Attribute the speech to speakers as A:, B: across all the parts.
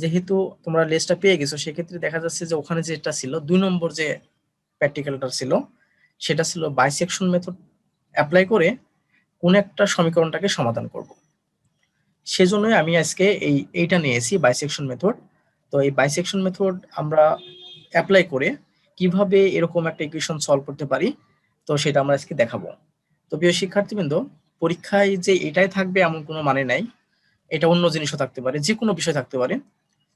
A: যেহেতু তোমরা লেসটা পেয়ে গেছো, সেক্ষেত্রে দেখা যাচ্ছে যে ওখানে যেটা ছিল 2 নম্বর যে প্র্যাকটিক্যালটা ছিল, সেটা ছিল বাইসেকশন মেথড অ্যাপ্লাই করে কোন একটা সমীকরণটাকে সমাধান করব। সেজন্যই আমি আজকে এইটা নিয়েছি, বাইসেকশন মেথড। তো এই বাইসেকশন মেথড আমরা অ্যাপ্লাই করে কিভাবে এরকম একটা ইকুয়েশন সলভ করতে পারি, তো সেটা আমরা আজকে দেখাবো। তো প্রিয় শিক্ষার্থীবৃন্দ, পরীক্ষায় যে এটাই থাকবে এমন কোনো মানে নাই, এটা অন্য জিনিসও থাকতে পারে, যে কোনো বিষয় থাকতে পারে।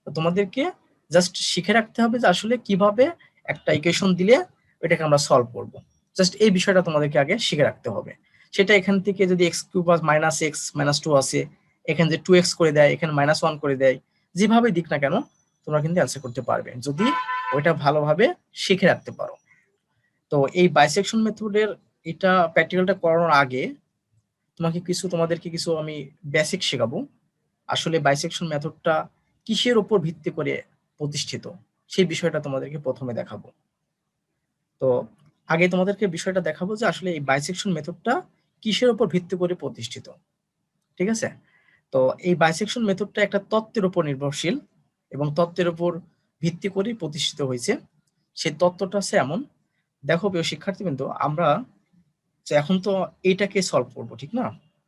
A: তো তোমাদেরকে জাস্ট শিখে রাখতে হবে যে আসলে কিভাবে একটা ইকুয়েশন দিলে এটাকে আমরা সলভ করব। জাস্ট এই বিষয়টা তোমাদেরকে আগে শিখে রাখতে হবে। সেটা এখান থেকে যদি x cube minus x minus two আছে, এখানে যে 2x করে দেয়, এখানে -1 করে দেয়, যেভাবে দিক না কেন তোমরা কিন্তু অ্যান্সার করতে পারবে যদি ওইটা ভালোভাবে শিখে রাখতে পারো। তো এই বাইসেকশন মেথডের এটা প্র্যাকটিক্যালটা করানোর আগে তোমাদেরকে কিছু আমি বেসিক শেখাবো। আসলে বাইসেকশন মেথডটা কিসের উপর ভিত্তি করে প্রতিষ্ঠিত, সেই বিষয়টা তোমাদেরকে প্রথমে দেখাবো। তো আগে তোমাদেরকে বিষয়টা দেখাবো যে আসলে এই বাইসেকশন মেথডটা কিসের উপর ভিত্তি করে প্রতিষ্ঠিত। ঠিক আছে? তো এই বাইসেকশন মেথডটা একটা তত্ত্বের উপর নির্ভরশীল এবং তত্ত্বের উপর ভিত্তি করে প্রতিষ্ঠিত হয়েছে। সেই তত্ত্বটা আছে এমন, দেখো প্রিয় শিক্ষার্থীবৃন্দ, আমরা এখন তো এটাকে সলভ করব, ঠিক না?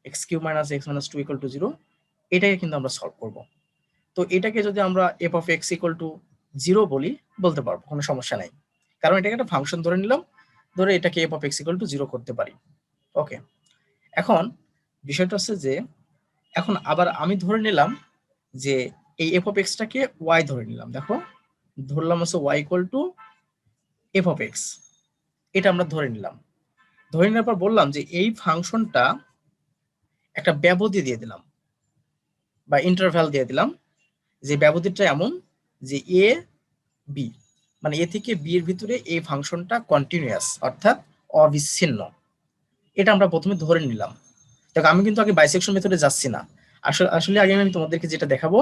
A: X cube minus x minus two equal to zero, এটাকে কিন্তু আমরা সলভ করব। তো এটাকে যদি আমরা f of x equal to zero বলতে পারবো, কোনো সমস্যা নাই, কারণ এটাকে একটা ফাংশন ধরে নিলাম, ধরে এটাকে F of x equal to zero করতে পারি। ওকে, এখন বিষয়টা হচ্ছে যে এখন আবার আমি ধরে নিলাম যে এই এফ অফ এক্সটাকে ওয়াই ধরে নিলাম। দেখো, ধরলাম হচ্ছে y equal to f of x, এটা আমরা ধরে নিলাম। ধরে নেওয়ার পর বললাম যে এই ফাংশনটা একটা ব্যবধি দিয়ে দিলাম বা ইন্টারভ্যাল দিয়ে দিলাম, যে ব্যবধিটা এমন যে এ বি, মানে এ থেকে বি এর ভিতরে এই ফাংশনটা কন্টিনিউয়াস অর্থাৎ অবিচ্ছিন্ন। এটা আমরা প্রথমে ধরে নিলাম। দেখো, আমি কিন্তু আগে বাইসেকশন মেথডে যাচ্ছি না। আসলে আগে আমি তোমাদেরকে যেটা দেখাবো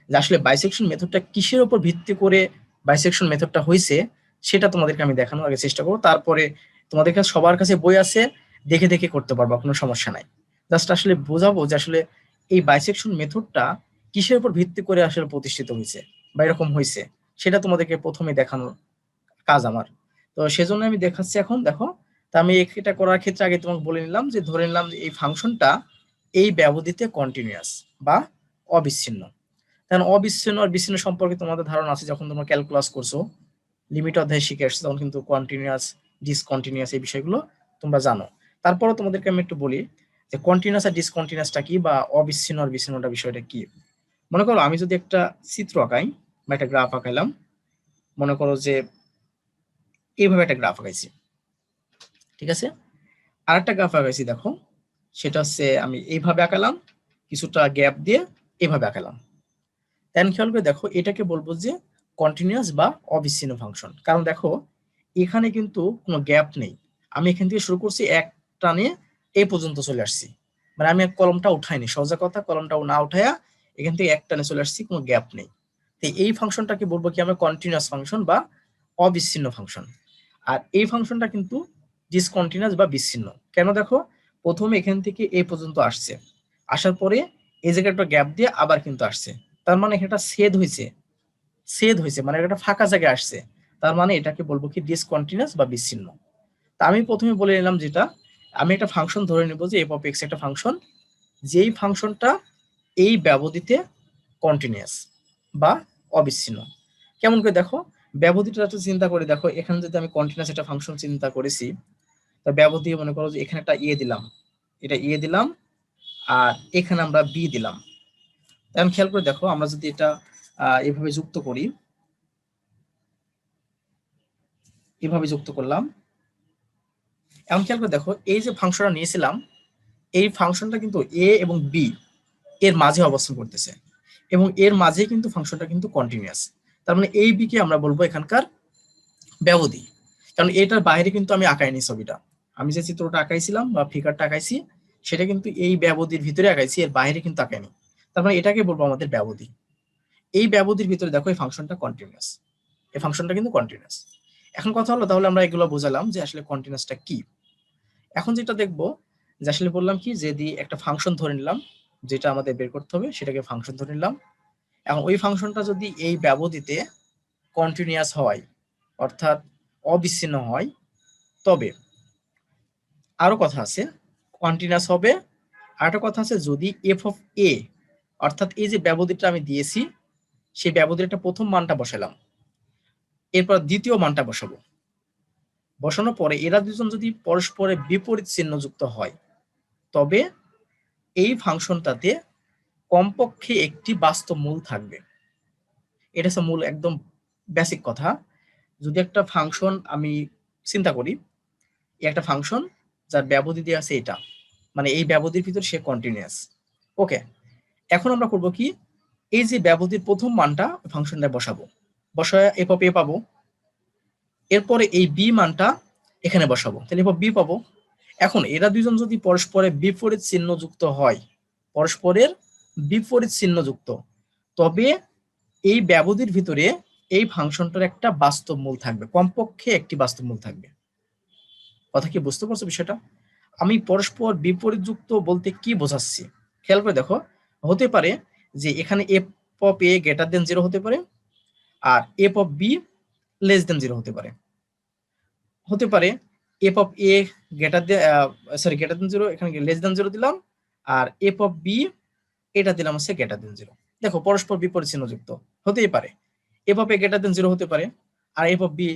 A: যে আসলে বাইসেকশন মেথডটা কিসের উপর ভিত্তি করে বাইসেকশন মেথডটা হয়েছে, সেটা তোমাদেরকে আমি দেখানোর আগে চেষ্টা করবো। তারপরে তোমাদের কাছে সবার কাছে বই আছে, দেখে দেখে করতে পারবা, কোনো সমস্যা নাই। জাস্ট আসলে বোঝাবো যে আসলে এই বাইসেকশন মেথডটা কিসের উপর ভিত্তি করে আসলে প্রতিষ্ঠিত হয়েছে বা এরকম হয়েছে, সেটা তোমাদেরকে প্রথমে দেখানোর কাজ আমার। তো সেজন্য আমি দেখাচ্ছি এখন। দেখো, তা আমি এটা করার ক্ষেত্রে আগে তোমাকে বলে নিলাম যে ধরে নিলাম যে এই ফাংশনটা এই ব্যবধিতে কন্টিনিউয়াস বা অবিচ্ছিন্ন। কারণ অবিচ্ছিন্ন আর বিচ্ছিন্ন সম্পর্কে তোমাদের ধারণা আছে, যখন তোমরা ক্যালকুলাস করছো, লিমিট অধ্যায় শিখে আসছো, তখন কিন্তু কন্টিনিউয়াস ডিসকন্টিনিউয়াস এই বিষয়গুলো তোমরা জানো। তারপরে তোমাদেরকে আমি একটু বলি যে কন্টিনিউয়াস আর ডিসকন্টিনিউয়াসটা কি, বা অবিচ্ছিন্ন আর বিচ্ছিন্নটা বিষয়টা কি। মনে করো আমি যদি একটা চিত্র আঁকাই বা একটা গ্রাফ আঁকাইলাম, মনে করো যে এইভাবে একটা গ্রাফ আঁকাইছি, ঠিক আছে? আর একটা গ্রাফ আঁকাইছি, দেখো, সেটা হচ্ছে আমি এইভাবে আঁকালাম, কিছুটা গ্যাপ দিয়ে এইভাবে আঁকালাম। দেন খেয়াল করে দেখো, এটাকে বলবো যে কন্টিনিউয়াস বা অবিচ্ছিন্ন ফাংশন। কারণ দেখো, এখানে কিন্তু কোনো গ্যাপ নেই। আমি এখান থেকে শুরু করছি, এক টানে এই পর্যন্ত চলে আসছি, মানে আমি কলমটা উঠাইনি, সোজা কথা, কলমটা না উঠাইয়া এখান থেকে এক টানে চলে আসছি, কোনো গ্যাপ নেই। তো এই ফাংশনটাকে বলবো কি আমরা, কন্টিনিউয়াস ফাংশন বা অবিচ্ছিন্ন ফাংশন। আর এই ফাংশনটা কিন্তু ডিসকন্টিনিউয়াস বা বিচ্ছিন্ন। কেন? দেখো, প্রথমে এখান থেকে এই পর্যন্ত আসছে, আসার পরে এই জায়গায় একটা গ্যাপ দিয়ে আবার কিন্তু আসছে, তার মানে এটা ছেদ হয়েছে, মানে একটা ফাঁকা জায়গায় আসছে, তার মানে এটাকে বলবো কি ডিসকন্টিনিউয়াস বা বিচ্ছিন্ন। তা আমি প্রথমে বলে নিলাম যেটা, আমি একটা ফাংশন ধরে নেব যে এফ অফ এক্স একটা ফাংশন, যেই ফাংশনটা এই ব্যবধিতে কন্টিনিউয়াস বা অবিচ্ছিন্ন। কেমন করে? দেখো, ব্যবধিটা একটু চিন্তা করে দেখো, এখানে যদি আমি কন্টিনিউয়াস একটা ফাংশন চিন্তা করেছি, তা ব্যবধি মনে করো যে এখানে একটা দিলাম, এটা দিলাম, আর এখানে আমরা বি দিলাম। এখন খেয়াল করে দেখো, আমরা যদি এটা এভাবে যুক্ত করি, এভাবে যুক্ত করলাম, এখন খেয়াল করে দেখো, এই যে ফাংশনটা নিয়েছিলাম, এই ফাংশনটা কিন্তু এ এবং বি এর মাঝে অবস্থান করতেছে, এবং এর মাঝে কিন্তু ফাংশনটা কিন্তু কন্টিনিউয়াস। তার মানে এই বি কে আমরা বলবো এখানকার ব্যবধি, কারণ এটার বাইরে কিন্তু আমি আঁকাইনি ছবিটা। আমি যে চিত্রটা আঁকাইছিলাম বা ফিগারটা আঁকাইছি, সেটা কিন্তু এই ব্যবধির ভিতরে আঁকাইছি, এর বাইরে কিন্তু আঁকাইনি। তার মানে এটাকে বলবো আমাদের ব্যবধি। এই ব্যবধির ভিতরে দেখো এই ফাংশনটা কন্টিনিউয়াস, এই ফাংশনটা কিন্তু কন্টিনিউয়াস। এখন কথা হলো, তাহলে আমরা এগুলো বোঝালাম যে আসলে কন্টিনিউয়াসটা কি। এখন যেটা দেখবো যে আসলে বললাম কি, যদি একটা ফাংশন ধরে নিলাম, যেটা আমাদের বের করতে হবে সেটাকে ফাংশন ধরে নিলাম। এখন ওই ফাংশনটা যদি এই ব্যবধিতে কন্টিনিউয়াস হয়, অর্থাৎ অবিচ্ছিন্ন হয়, তবে আরো কথা আছে, কন্টিনিউয়াস হবে। আরেকটা কথা আছে, যদি এফ অফ এ, অর্থাৎ এই যে ব্যবধিটা আমি দিয়েছি, সেই ব্যবধিটা প্রথম মানটা বসালাম, এরপর দ্বিতীয় মানটা বসাবো, বসানোর পরে এরা দুজন যদি পরস্পরের বিপরীত চিহ্নযুক্ত হয়, তবে এই ফাংশনটাতে কমপক্ষে একটি বাস্তব মূল থাকবে। এটা হচ্ছে মূল একদম বেসিক কথা। যদি একটা ফাংশন আমি চিন্তা করি, একটা ফাংশন যার ব্যবধি দেওয়া আছে এটা, মানে এই ব্যবধির ভিতর সে কন্টিনিউয়াস। ওকে, এখন আমরা করব কি, এই যে ব্যবধির প্রথম মানটা ফাংশনটা বসাবো, বসায় এফ অফ এ পাবো, এরপরে এই বি মানটা এখানে বসাবো, তাহলে এফ অফ বি পাবো। এখন এরা দুজন যদি পরস্পরের বিপরীত চিহ্নযুক্ত হয়, পরস্পরের বিপরীত চিহ্নযুক্ত, তবে এই ব্যবধির ভিতরে এই ফাংশনটার একটা বাস্তব মূল থাকবে, কমপক্ষে একটি বাস্তব মূল থাকবে। কথা কি বুঝতে পারছো বিষয়টা? আমি পরস্পর বিপরীত যুক্ত বলতে কি বোঝাচ্ছি খেয়াল করে দেখো। হতে পারে যে এখানে F of A greater than 0 হতে পারে, আর F of B less than 0 হতে পারে। হতে পারে F of A greater than, greater than 0, এখানে লেস দেন 0 দিলাম, আর এফ অফ বি এটা দিলাম হচ্ছে গ্রেটার দেন 0। দেখো পরস্পর বিপরীত চিহ্নযুক্ত হতেই পারে, F of A greater than 0 হতে পারে, আর F of B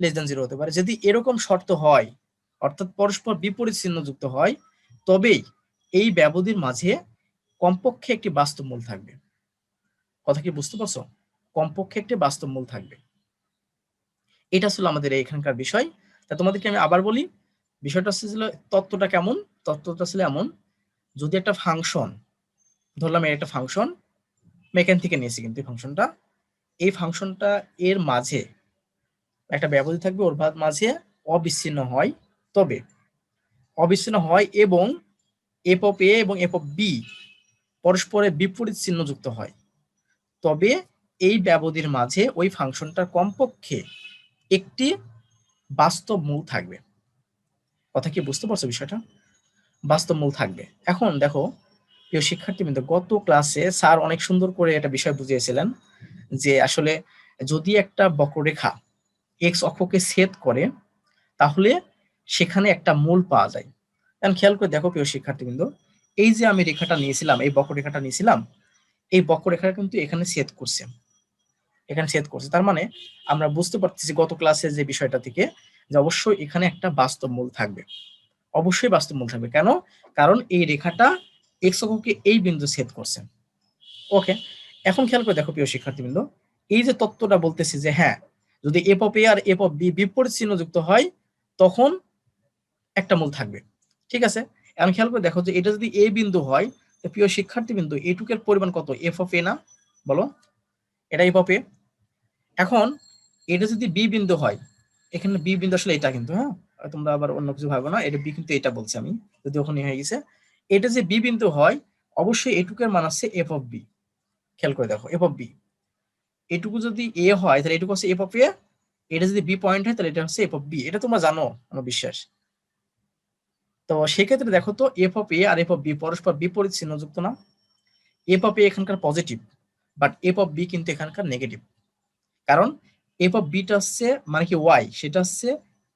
A: less than 0 হতে পারে। যদি এরকম শর্ত হয়, অর্থাৎ পরস্পর বিপরীত চিহ্নযুক্ত হয়, তবেই এই ব্যবধির মাঝে কমপক্ষে একটি বাস্তব মূল থাকবে। কথা কি বুঝতে পারছো? কমপক্ষে একটি বাস্তব মূল থাকবে, এটা ছিল আমাদের এখানকার বিষয়। তা তোমাদেরকে আমি আবার বলি, বিষয়টা ছিল, তত্ত্বটা কেমন, তত্ত্বটা ছিল এমন, যদি একটা ফাংশন, ধরলাম এর একটা ফাংশন, মেকান থেকে নিয়েছি কিন্তু এই ফাংশনটা, এই ফাংশনটা এর মাঝে একটা ব্যবধি থাকবে, ওর মাঝে অবিচ্ছিন্ন হয়, তবে অবিচ্ছিন্ন হয় এবং এফ অফ এ এবং এফ অফ বি পরস্পরের বিপরীত চিহ্নযুক্ত হয়, তবে এই ব্যবধির মাঝে ওই ফাংশনটার কমপক্ষে একটি বাস্তব মূল থাকবে। কথা কি বুঝতে পারছো বিষয়টা? বাস্তব মূল থাকবে। এখন দেখো প্রিয় শিক্ষার্থীবৃন্দ, গত ক্লাসে স্যার অনেক সুন্দর করে একটা বিষয় বুঝিয়েছিলেন যে আসলে যদি একটা বক্ররেখা এক্স অক্ষকে ছেদ করে, তাহলে সেখানে একটা মূল পাওয়া যায়। এখন খেয়াল করে দেখো প্রিয় শিক্ষার্থীবৃন্দ, এই যে আমি রেখাটা নিয়েছিলাম, এই বক্ররেখাটা নিয়েছিলাম, এই বক্ররেখাটা কিন্তু এখানে ছেদ করছে, এখানে ছেদ করছে। তার মানে আমরা বুঝতে পারতেছি গত ক্লাসে যে বিষয়টা থেকে, যে অবশ্যই এখানে একটা বাস্তব মূল থাকবে, অবশ্যই বাস্তব মূল থাকবে। কেন? কারণ এই রেখাটা এক্স অক্ষকে এই বিন্দু ছেদ করছে। ওকে, এখন খেয়াল করে দেখো প্রিয় শিক্ষার্থীবৃন্দ, এই যে তত্ত্বটা বলতেছি যে হ্যাঁ, যদি এফ অফ এ আর এফ অফ বি বিপরীত চিহ্ন যুক্ত হয়, তখন একটা মূল থাকবে। ঠিক আছে, এখন খেয়াল করে দেখো যে এটা যদি এ বিন্দু হয়, তো প্রিয় শিক্ষার্থীবৃন্দ এটুকের পরিমাণ কত? এফ অফ এ না? বলো, এটা এফ অফ এ। এখন এটা যদি বি বিন্দু হয়, এখানে বি বিন্দু আসলে এটা কিন্তু, হ্যাঁ তোমরা আবার অন্য কিছু ভাবো না, এটা বি কিন্তু এটা বলছি আমি, যদি ওখানে হয়ে গেছে। এটা যে বি বিন্দু হয়, অবশ্যই এটুকের মান আছে এফ অফ বি। খেয়াল করে দেখো এফ অফ বি, এটুকু যদি এ হয় তাহলে এটুকু হচ্ছে এফ অফ এ, এটা যদি বি পয়েন্ট হয় তাহলে এটা হচ্ছে এফ অফ বি। এটা তোমরা জানো আমার বিশ্বাস। তো সেক্ষেত্রে দেখো তো এফ অফ এ আর এফ অফ বি পরস্পর বিপরীত চিহ্নযুক্ত না? এফ অফ এ এখানকার positive, but f of b কিন্তু এখানকার নেগেটিভ। কারণ এফ অফ বিটা হচ্ছে মানে কি ওয়াই, সেটা হচ্ছে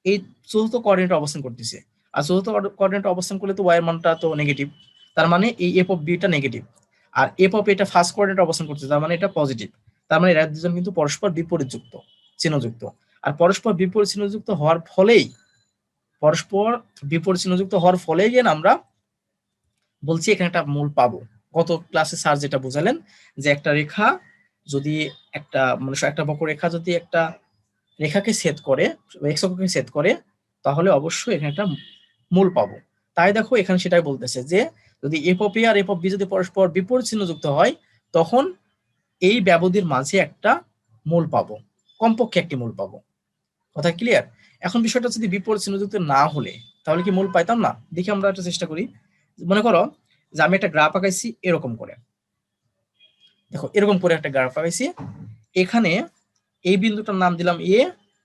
A: এই চতুর্থ কোঅর্ডিনেটে অবস্থান করতেছে, আর চতুর্থ কোঅর্ডিনেটে অবস্থান করলে তো ওয়াই এর মানটা তো নেগেটিভ, তার মানে এই এফ অফ বিটা নেগেটিভ। আর এফ অফ এটা ফার্স্ট কোঅর্ডিনেটে অবস্থান করতেছে, তার মানে এটা পজিটিভ। তার মানে এরা দুজন কিন্তু পরস্পর বিপরীত যুক্ত, চিহ্নযুক্ত। আর পরস্পর বিপরীত চিহ্নযুক্ত হওয়ার ফলেই, পরস্পর বিপরীত চিহ্নযুক্ত হওয়ার ফলেই যেন আমরা বলছি এখানে একটা মূল পাবো। গত ক্লাসে স্যার যেটা বুঝালেন, যে একটা রেখা যদি একটা মানে একটা বক্ররেখা যদি একটা রেখাকে ছেদ করে, এক্স অক্ষকে ছেদ করে, তাহলে অবশ্যই এখানে একটা মূল পাবো। তাই দেখো এখানে সেটাই বলতেছে যে যদি এফ অফ এ আর এফ অফ বি যদি পরস্পর বিপরীত চিহ্নযুক্ত হয়, তখন এই ব্যবধির মাঝে একটা মূল পাবো, কমপক্ষে একটি মূল পাবো। কথা ক্লিয়ার? এখন বিষয়টা যদি বিপরীত চিহ্নযুক্ত না হলে তাহলে কি মূল পাইতাম না? দেখি আমরা একটা চেষ্টা করি। মনে করো যে আমি একটা গ্রাফ আঁকাইছি এরকম করে, দেখো এরকম করে একটা গ্রাফ আঁকাইছি, এখানে এই বিন্দুটার নাম দিলাম এ,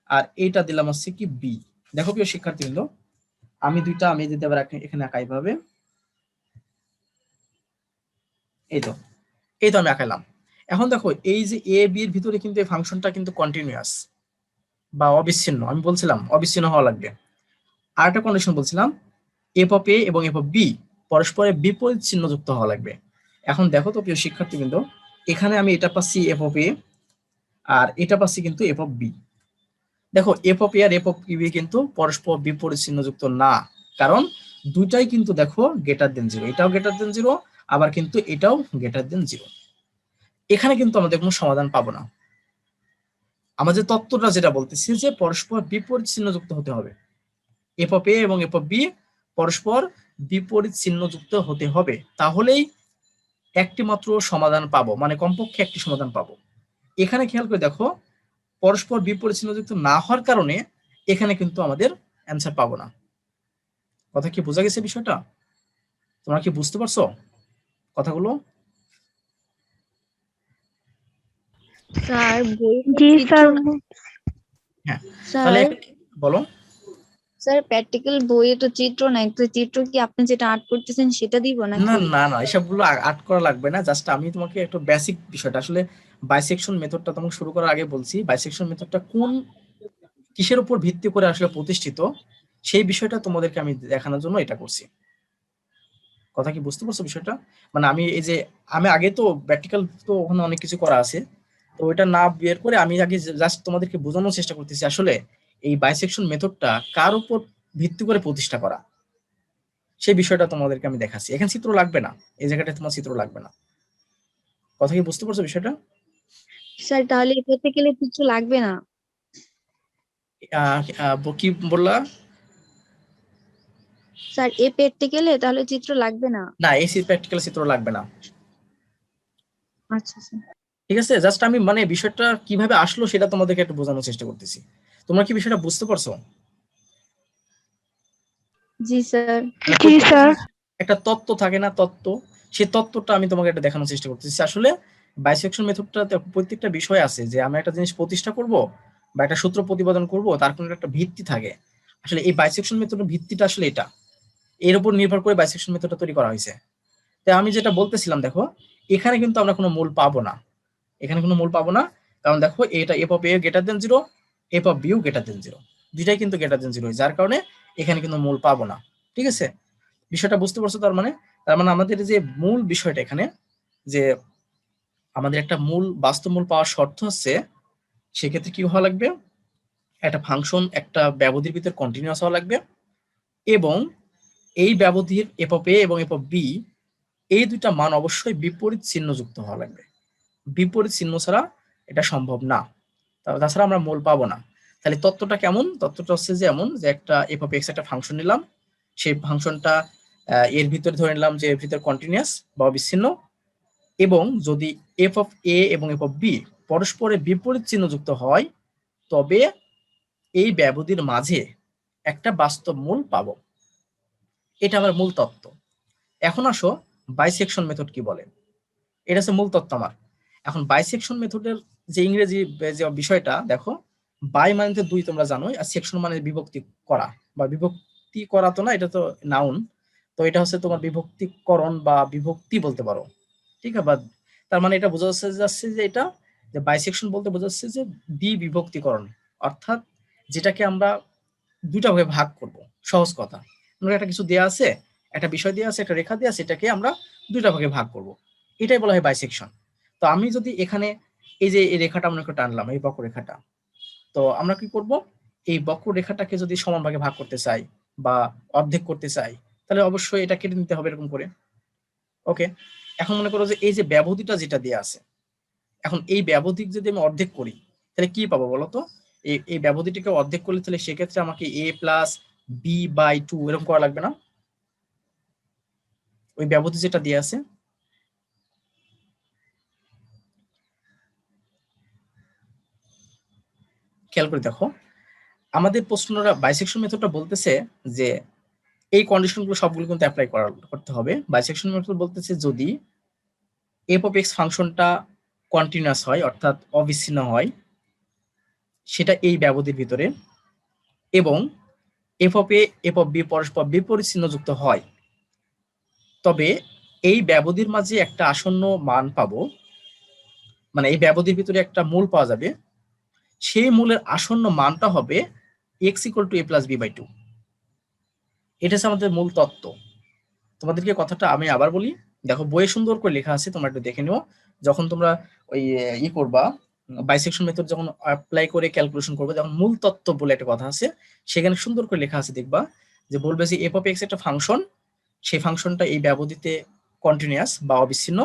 A: আর এইটা দিলাম হচ্ছে কি বি। দেখো প্রিয় শিক্ষার্থীবৃন্দ, আমি যদি আবার এখানে আঁকাই ভাবে, এই তো আমি আঁকাইলাম। এখন দেখো এই যে এ বি এর ভিতরে কিন্তু এই ফাংশনটা কিন্তু কন্টিনিউয়াস বা অবিচ্ছিন্ন, আমি বলছিলাম অবিচ্ছিন্ন হওয়া লাগবে। আর একটা কন্ডিশন বলছিলাম এফ অফ এ এবং এফ অফ বি পরস্পরের বিপরীত চিহ্ন যুক্ত হওয়া লাগবে। এখন দেখো তো প্রিয় শিক্ষার্থী, কিন্তু এখানে আমি এটা পাচ্ছি এফ অফ এ আর এটা পাচ্ছি কিন্তু এফ অফ বি। দেখো এফ অফ এ আর এফ অফ বি কিন্তু পরস্পর বিপরীত চিহ্ন যুক্ত না, কারণ দুটাই কিন্তু দেখো গ্রেটার দেন জিরো, এটাও গ্রেটার দেন জিরো, আবার কিন্তু এটাও গ্রেটার দেন জিরো। এখানে কিন্তু আমাদের কোনো সমাধান পাবো না। আমাদের তত্ত্বটা যেটা বলতেছি যে পরস্পর বিপরীত চিহ্ন যুক্ত হতে হবে, এফ অফ এ এবং এফ অফ বি পরস্পর বিপরীত চিহ্ন যুক্ত হতে হবে, তাহলেই একটি মাত্র সমাধান পাবো, মানে কমপক্ষে একটি সমাধান পাবো। এখানে খেয়াল করে দেখো পরস্পর বিপরীত চিহ্ন যুক্ত না হওয়ার কারণে এখানে কিন্তু আমাদের অ্যান্সার পাবো না। কথা কি বোঝা গেছে বিষয়টা? তোমরা কি বুঝতে পারছো কথাগুলো?
B: স্যার
C: জি স্যার।
A: হ্যাঁ, তাহলে
B: স্যার
A: বলো।
B: স্যার প্র্যাকটিক্যাল বইয়ে তো চিত্র নাই, তো চিত্র কি আপনি যেটা আর্ট করতেছেন সেটা দিব
A: না
B: নাকি?
A: না না, এসবগুলো আর্ট করা লাগবে না, জাস্ট আমি তোমাকে একটু বেসিক বিষয়টা আসলে বাইসেকশন মেথডটা তোমাকে শুরু করার আগে বলছি, বাইসেকশন মেথডটা কোন কিসের উপর ভিত্তি করে আসলে প্রতিষ্ঠিত সেই বিষয়টা তোমাদেরকে আমি দেখানোর জন্য এটা করছি। কথা কি বুঝতে পারছো বিষয়টা? মানে আমি এই যে আমি আগে তো প্র্যাকটিক্যাল তো ওখানে অনেক কিছু করা আছে, তো ওইটা না বের করে আমি আগে জাস্ট তোমাদেরকে বোঝানোর চেষ্টা করতেছি আসলে এই বাইসেকশন মেথডটা কার উপর ভিত্তি করে প্রতিষ্ঠা করা, সেই বিষয়টা তোমাদেরকে আমি দেখাচ্ছি। এখানে চিত্র লাগবে না, এই জায়গাটায় তোমার চিত্র লাগবে না। কথা কি বুঝতে পারছো বিষয়টা?
B: স্যার তাহলে প্র্যাকটিক্যালে কিছু লাগবে না?
A: কি বললা?
B: স্যার প্র্যাকটিক্যালে তাহলে চিত্র লাগবে না?
A: না, এসি প্র্যাকটিক্যাল চিত্র লাগবে না।
B: আচ্ছা স্যার।
A: ঠিক আছে, জাস্ট আমি মানে বিষয়টা কিভাবে আসলো সেটা তোমাদেরকে একটু বোঝানোর চেষ্টা করতেছি। তোমরা কি বিষয়টা বুঝতে পারছো?
B: জি স্যার।
A: মানে
C: জি স্যার।
A: একটা তত্ত্ব থাকে না, তত্ত্ব, সেই তত্ত্বটা আমি তোমাকে একটা দেখানোর চেষ্টা করতেছি। আসলে বাইসেকশন মেথডটাতে প্রত্যেকটা বিষয় আছে যে আমি একটা জিনিস প্রতিষ্ঠা করব বা একটা সূত্র প্রতিপাদন করব, তার কোনো একটা ভিত্তি থাকে। আসলে এই বাইসেকশন মেথডের ভিত্তিটা আসলে এটা, এর উপর নির্ভর করে বাইসেকশন মেথডটা তৈরি করা হয়েছে। তাই আমি যেটা বলতেছিলাম দেখো এখানে কিন্তু আমরা কোনো মূল পাবো না, এখানে কোনো মূল পাবো না, কারণ দেখো এটা f of A greater than zero, f of বিও গ্রেটার দেন জিরো, দুইটাই কিন্তু গ্রেটার দেন জিরো, যার কারণে এখানে কিন্তু মূল পাবো না। ঠিক আছে, বিষয়টা বুঝতে পারছো? তার মানে আমাদের যে মূল বিষয়টা এখানে, যে আমাদের একটা মূল বাস্তব মূল পাওয়ার শর্ত হচ্ছে সেক্ষেত্রে কি হওয়া লাগবে, একটা ফাংশন একটা ব্যবধির ভিতর কন্টিনিউয়াস হওয়া লাগবে, এবং এই ব্যবধির এফ অফ এ এবং এফ অফ বি এই দুইটা মান অবশ্যই বিপরীত চিহ্ন যুক্ত হওয়া লাগবে, বিপরীত চিহ্ন ছাড়া এটা সম্ভব না, তাছাড়া আমরা মূল পাবো না। তাহলে তত্ত্বটা কেমন? তত্ত্বটা হচ্ছে যে এমন যে একটা এফ অফ এক্স একটা ফাংশন নিলাম, সেই ফাংশনটা এর ভিতরে ধরে নিলাম যে এর ভিতরে কন্টিনিউয়াস বা অবিচ্ছিন্ন, এবং যদি এফ অফ এ এবং এফ অফ বি পরস্পরের বিপরীত চিহ্ন যুক্ত হয় তবে এই ব্যবধির মাঝে একটা বাস্তব মূল পাবো। এটা আমার মূল তত্ত্ব। এখন আসো বাইসেকশন মেথড কি বলে, এটা হচ্ছে মূল তত্ত্ব আমার। এখন বাইসেকশন মেথডের যে ইংরেজি যে বিষয়টা দেখো, বাই মানে তো দুই তোমরা জানোই, আর সেকশন মানে বিভক্তি করা, বা বিভক্তি করা তো না, এটা তো নাউন, তো এটা হচ্ছে তোমার বিভক্তিকরণ বা বিভক্তি বলতে পারো। ঠিক আছে, বা তার মানে এটা বোঝা যাচ্ছে যে এটা যে বাইসেকশন বলতে বোঝাচ্ছে যে বিভক্তিকরণ, অর্থাৎ যেটাকে আমরা দুইটা ভাগে ভাগ করব। সহজ কথা, আমরা একটা কিছু দেয়া আছে, একটা বিষয় দেওয়া আছে, একটা রেখা দেওয়া আছে, এটাকে আমরা দুইটা ভাগে ভাগ করব, এটাই বলা হয় বাইসেকশন। তো আমি যদি এখানে এই যে এই রেখাটা আমরা একটু টানলাম, এই বক্ররেখাটা, তো আমরা কি করব, এই বক্ররেখাটাকে যদি সমান ভাগে ভাগ করতে চাই বা অর্ধেক করতে চাই, তাহলে অবশ্যই এটা কেটে নিতে হবে এরকম করে। ওকে, এখন মনে করো যে এই যে ব্যবধিটা যেটা দেওয়া আছে, এখন এই ব্যবধি যদি আমি অর্ধেক করি তাহলে কি পাবো বলতো? এই ব্যবধিটিকে অর্ধেক করলে তাহলে সেক্ষেত্রে আমাকে a প্লাস বি বাই 2 এরকম করা লাগবে না? ওই ব্যবধি যেটা দিয়ে আছে, খেয়াল করে দেখো আমাদের প্রশ্নটা বাইসেকশন মেথডটা বলতেছে যে এই কন্ডিশনগুলো সবগুলো কিন্তু অ্যাপ্লাই করতে হবে। বাইসেকশন মেথড বলতেছে যদি এফ অফ এক্স ফাংশনটা কন্টিনিউয়াস হয় অর্থাৎ অবিচ্ছিন্ন হয় সেটা এই ব্যবধির ভিতরে, এবং f of a f of b পরস্পর বিপরীত চিহ্নযুক্ত হয়, তবে এই ব্যবধির মাঝে একটা আসন্ন মান পাবো মানে এই ব্যবধির ভিতরে একটা মূল পাওয়া যাবে, সেই মূলের আসন্ন মানটা হবে x equal to A plus B by two. এটা হচ্ছে আমাদের মূল তত্ত্ব। তোমাদেরকে কথাটা আমি আবার বলি, দেখো বইয়ে সুন্দর করে লেখা আছে, তোমরা একটু দেখে নিও। যখন তোমরা ওই করবা, বাইসেকশন মেথড যখন অ্যাপ্লাই করে ক্যালকুলেশন করবে, যখন মূল তত্ত্ব বলে একটা কথা আছে, সেখানে সুন্দর করে লেখা আছে, দেখবা যে বলবে যে এফ অফ এক্স একটা ফাংশন, সেই ফাংশনটা এই ব্যবধিতে কন্টিনিউয়াস বা অবিচ্ছিন্ন,